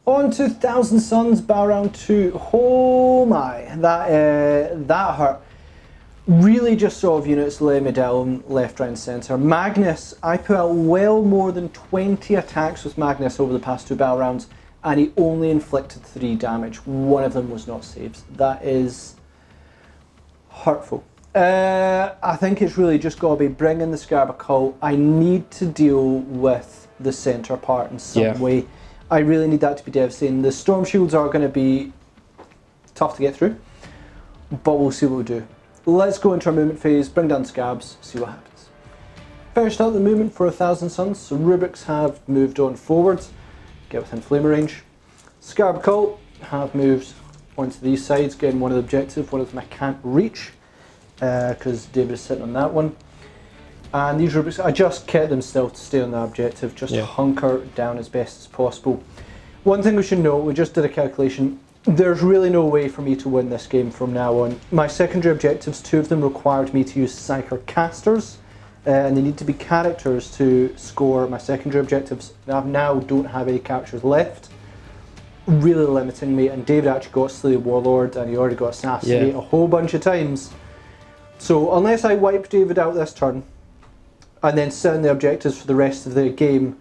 On to Thousand Suns, battle round 2. Oh my, that hurt. Really just sort of units lay me down left, right and centre. Magnus, I put out well more than 20 attacks with Magnus over the past 2 battle rounds, and he only inflicted 3 damage. 1 of them was not saves. That is hurtful. I think it's really just got to be bringing the Scarab Occult. I need to deal with the centre part in some way. I really need that to be devastating. The Storm Shields are going to be tough to get through, but we'll see what we do. Let's go into our movement phase, bring down Scabs, see what happens. First out the movement for 1000 Suns, so Rubrics have moved on forwards, get within flamer range. Scarab Occult have moved onto these sides, getting one of the objectives, one of them I can't reach, because David is sitting on that one. And these Rubrics, I just kept them still to stay on that objective, just to hunker down as best as possible. One thing we should note, we just did a calculation, there's really no way for me to win this game from now on. My secondary objectives, 2 of them required me to use Psyker Casters, and they need to be characters to score my secondary objectives. I now don't have any captures left, really limiting me, and David actually got Slay the Warlord, and he already got Assassinate a whole bunch of times. So unless I wipe David out this turn, and then sit in the objectives for the rest of the game,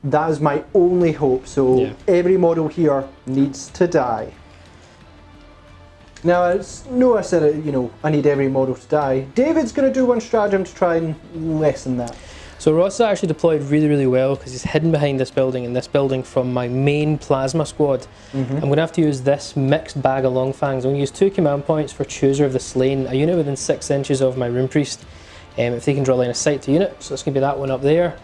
that is my only hope. So every model here needs to die. Now, I said it, you know, I need every model to die. David's going to do one stratagem to try and lessen that. So Ross is actually deployed really, really well because he's hidden behind this building and this building from my main plasma squad. I'm going to have to use this mixed bag of long fangs. I'm going to use 2 command points for Chooser of the Slain, a unit within 6 inches of my Rune Priest. If they can draw line of sight to unit, so it's going to be that one up there.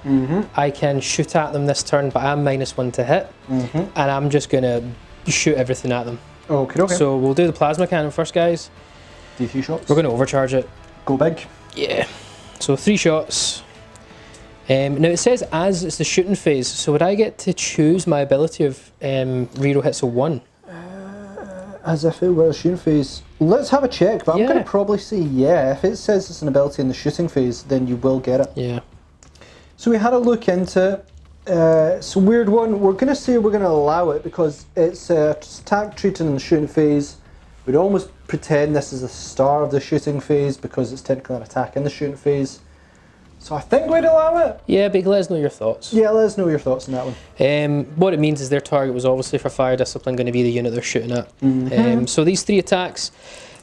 I can shoot at them this turn, but I'm -1 to hit, and I'm just going to shoot everything at them. Okay. So we'll do the plasma cannon first, guys. D3 shots. We're going to overcharge it. Go big. Yeah. So 3 shots. Now it says as it's the shooting phase, so would I get to choose my ability of reroll hits of 1? As if it were a shooting phase. Let's have a check, but I'm going to probably say yeah. If it says it's an ability in the shooting phase, then you will get it. Yeah. So we had a look into it. It's a weird one. We're going to say we're going to allow it because it's attack treated in the shooting phase. We'd almost pretend this is the start of the shooting phase because it's technically an attack in the shooting phase. So I think we'd allow it. Yeah, but let us know your thoughts. Yeah, let us know your thoughts on that one. What it means is their target was obviously for fire discipline going to be the unit they're shooting at. So these 3 attacks,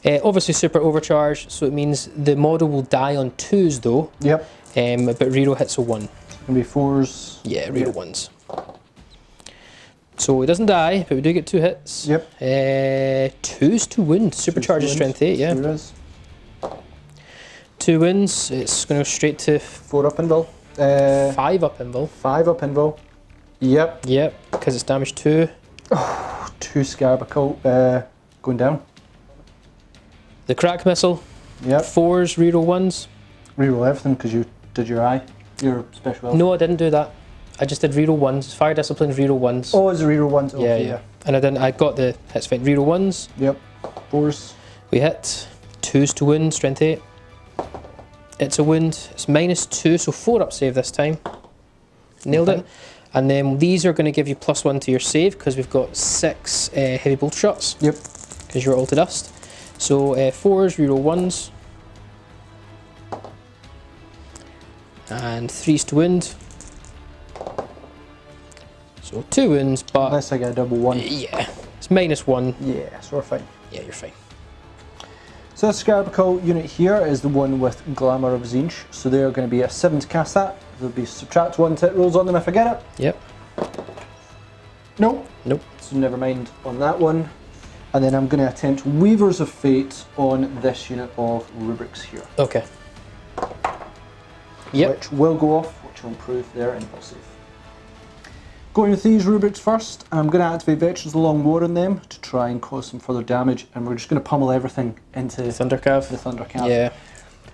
obviously super overcharged, so it means the model will die on 2s though. Yep. But reroll hits of 1. It's going to be 4s. Yeah, reroll 1s. So it doesn't die, but we do get 2 hits. Yep. 2s to wound, supercharges strength 8, yeah. There is. 2 wounds. It's going to go straight to 4 up invul. 5 up invul. 5 up invul. Yep. Yep, because it's damage 2. 2 scarab occult going down. The crack missile. Yep. 4s, reroll 1s. Reroll everything because you did your eye. Your special elf. No, I didn't do that. I just did reroll 1s. Fire discipline, reroll 1s. Oh, it's a reroll 1s. Yeah, Okay, yeah. And I got the hits fine. Reroll 1s. Yep. 4s. We hit. 2s to wound, strength 8. It's a wound. It's -2, so 4 up save this time. Nailed it. And then these are going to give you +1 to your save because we've got 6 heavy bolt shots. Yep. Because you're all to dust. So 4s, reroll 1s. And 3s to wound. So 2 wounds, but Unless I get a double 1. yeah, it's -1. Yeah, so we're fine. Yeah, you're fine. So this scarab occult unit here is the one with Glamour of Zinch. So they're going to be a 7 to cast that. There'll be subtract 1 to hit rolls on them if I get it. Yep. Nope. Nope. So never mind on that one. And then I'm going to attempt Weavers of Fate on this unit of rubrics here. Okay. Yep. Which will go off, which will improve their impulse save. Going with these rubrics first, I'm going to activate Veterans of the Long War on them to try and cause some further damage, and we're just going to pummel everything into Thundercav. the Thundercav. Yeah.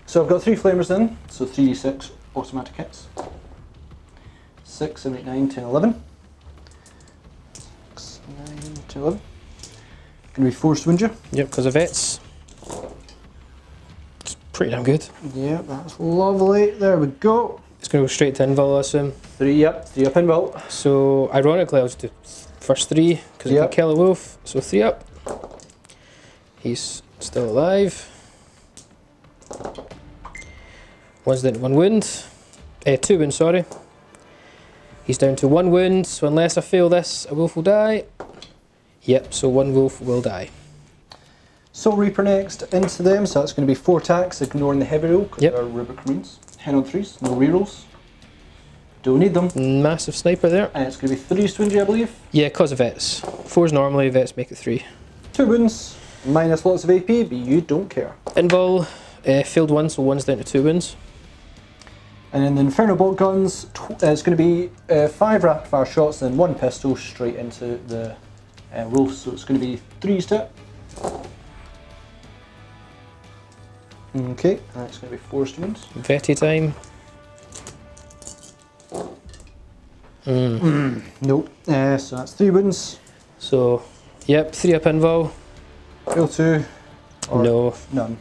So I've got 3 flamers in, so 3d6 automatic hits. 6, 7, 8, 9, 10, 11. 6, 9, 10, 11. Going to be forced wound you. Yep, because of vets. It's pretty damn good. Yeah, that's lovely. There we go. It's going to go straight to invul, I assume. 3 up invul. So, ironically, I'll just do first 3 because I Yep. can kill a wolf. So 3 up. He's still alive. One's down to 1 wound. 2 wounds, sorry. He's down to 1 wound, so unless I fail this, a wolf will die. Yep, so 1 wolf will die. Soul Reaper next into them, so that's going to be 4 attacks, ignoring the heavy roll because Yep. they're rubric runes. 10 on 3s, no rerolls. Don't need them. Massive sniper there. And it's going to be 3 swingy, I believe. Yeah, because of vets. 4's normally, vets make it 3. 2 wounds, minus lots of AP, but you don't care. Invul, failed 1, so 1's down to 2 wounds. And then the Inferno Bolt Guns, it's going to be 5 rapid fire shots and 1 pistol straight into the wolf, so it's going to be 3s to it. Okay, and it's going to be 4 wounds. Vetty time. Nope. So that's 3 wounds. So, yep, 3 up invul. Fail 2. Or No. none.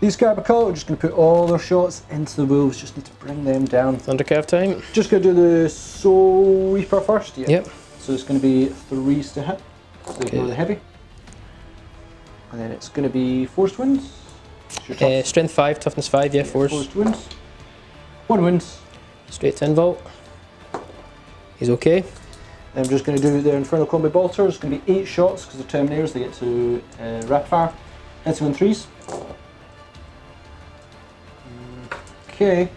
These Scarab Occult are just going to put all their shots into the wolves, just need to bring them down. Thundercav time. Just going to do the Soul Reaper first. Yeah. Yep. So it's going to be 3s to hit. So they ignore Okay. the heavy. And then it's going to be forced wounds. It's your tough- Strength 5, toughness 5, yeah, 4's. Forced wounds. 1 wound. Straight to invul. He's okay. I'm just going to do the Infernal Combi Bolter. It's going to be 8 shots because they're Terminators, they get to rapid fire. Hits him on 3s. Okay.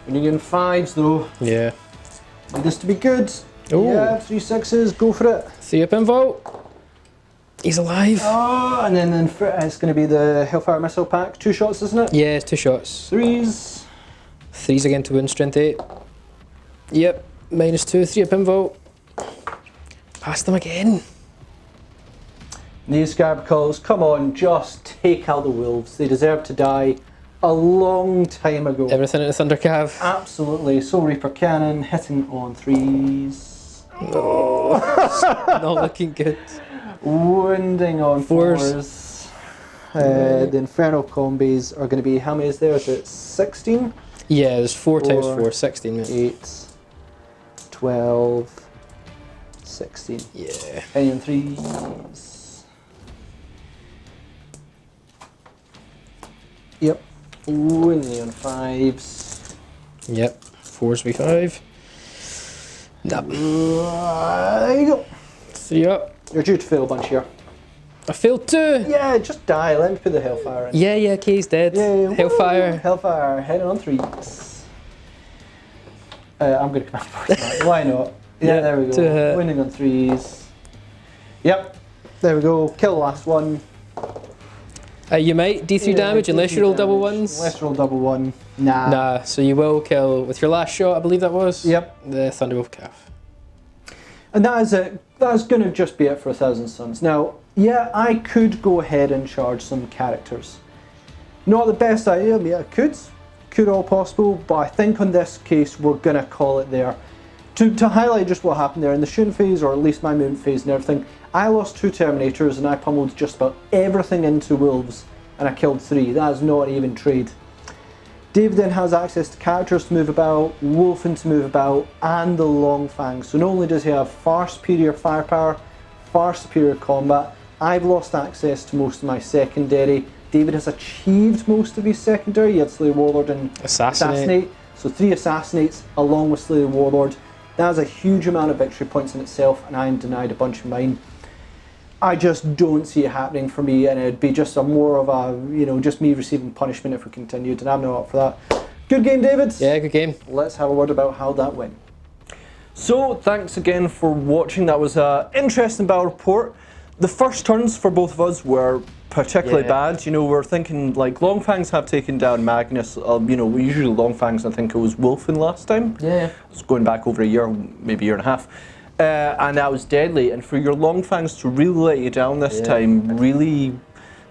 We need in 5s though. Yeah. Need this to be good. Ooh. Yeah, 3 6s, go for it. 3 up invul. He's alive. Oh, and then it's going to be the Hellfire Missile Pack. 2 shots, isn't it? Yeah, 2 shots. 3s. 3's again to wound, strength 8. Yep, -2, 3 up invul. Past them again. These Scarab Culls, come on, just take out the wolves. They deserve to die a long time ago. Everything in the Thundercav. Absolutely. Soul Reaper Cannon, hitting on 3s. Not looking good. Wounding on 4s. 4s. The Inferno Combis are going to be, how many is there? Is it 16? Yeah, there's 4 times 4, 4, 16, mate. 8, 12, 16. Yeah. Any on 3s? Yep. Wounding on 5s. Yep. 4's be 5. Nope. There you go. 3 up. You're due to fail a bunch here. I failed 2. Yeah, just die. Let me put the Hellfire in. Yeah, okay, he's dead. Yay, Hellfire. woo, Hellfire, heading on 3s. I'm going to command force that. Why not? Yeah, Yeah, there we to go. hit. Winning on 3s. Yep. There we go. Kill the last one. You might D3 damage unless you roll double ones. Unless you roll double one. Nah. Nah, so you will kill with your last shot, I believe that was. Yep. The Thunderwolf Calf. And that is it. That's going to just be it for 1,000 Suns. Now, yeah, I could go ahead and charge some characters. Not the best idea. Yeah, I could all possible, but I think on this case we're going to call it there. To highlight just what happened there in the shooting phase, or at least my movement phase and everything, I lost 2 Terminators and I pummeled just about everything into Wolves, and I killed 3. That is not even trade. Dave then has access to characters to move about, Wolfen to move about, and the Long Fangs. So not only does he have far superior firepower, far superior combat, I've lost access to most of my secondary. David has achieved most of his secondary. He had Slay the Warlord and Assassinate. So 3 Assassinates along with Slay the Warlord. That is a huge amount of victory points in itself, and I am denied a bunch of mine. I just don't see it happening for me, and it'd be just a more of a, you know, just me receiving punishment if we continued, and I'm not up for that. Good game, David. Yeah, good game. Let's have a word about how that went. So, thanks again for watching. That was an interesting battle report. The first turns for both of us were particularly bad. You know, we're thinking like Longfangs have taken down Magnus. You know, usually Longfangs, I think it was Wolfen last time. Yeah. It's going back over a year, maybe a year and a half. And that was deadly. And for your Longfangs to really let you down this time, really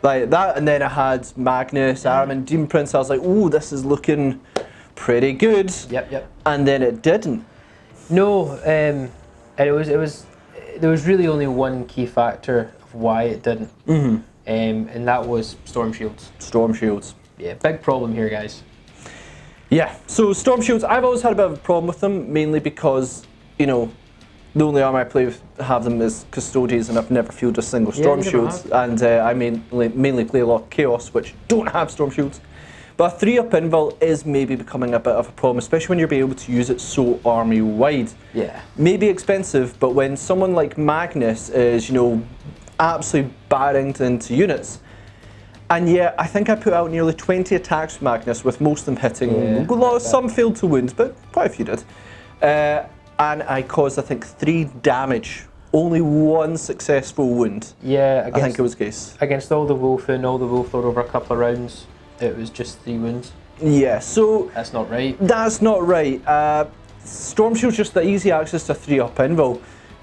like that. And then I had Magnus, Armin, Demon Prince. I was like, oh, this is looking pretty good. Yep. And then it didn't. No, and there was really only one key factor of why it didn't. And that was Storm Shields. Storm Shields. Yeah, big problem here, guys. Yeah, so Storm Shields, I've always had a bit of a problem with them, mainly because, you know, the only army I have them is Custodians, and I've never fielded a single Storm Shields. And I mainly play a lot of Chaos, which don't have Storm Shields. But a 3-up invul is maybe becoming a bit of a problem, especially when you're able to use it so army-wide. Yeah. Maybe expensive, but when someone like Magnus is, you know, absolutely barring into units. And yeah, I think I put out nearly 20 attacks with Magnus, with most of them hitting. Some failed to wound, but quite a few did. And I caused, I think, 3 damage. Only 1 successful wound. Yeah, I think it was the case. Against all the Wolfen, all the Wolflord over a couple of rounds, it was just 3 wounds. Yeah, so... That's not right. That's not right. Storm Shield's just the easy access to 3-up invul.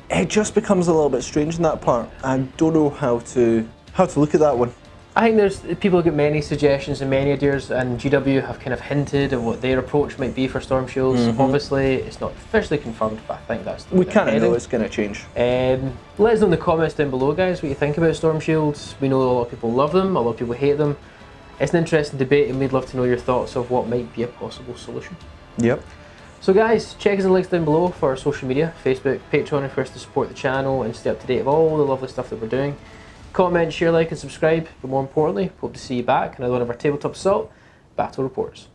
It just becomes a little bit strange in that part. I don't know how to look at that one. I think there's people get many suggestions and many ideas, and GW have kind of hinted at what their approach might be for Storm Shields. Obviously, it's not officially confirmed, but I think that's the way we kind of heading. know it's going to change. Let us know in the comments down below, guys, what you think about Storm Shields. We know a lot of people love them, a lot of people hate them. It's an interesting debate, and we'd love to know your thoughts of what might be a possible solution. Yep. So guys, check us in the links down below for our social media, Facebook, Patreon, and for us to support the channel and stay up to date with all the lovely stuff that we're doing. Comment, share, like, and subscribe, but more importantly, hope to see you back in another one of our Tabletop Assault Battle Reports.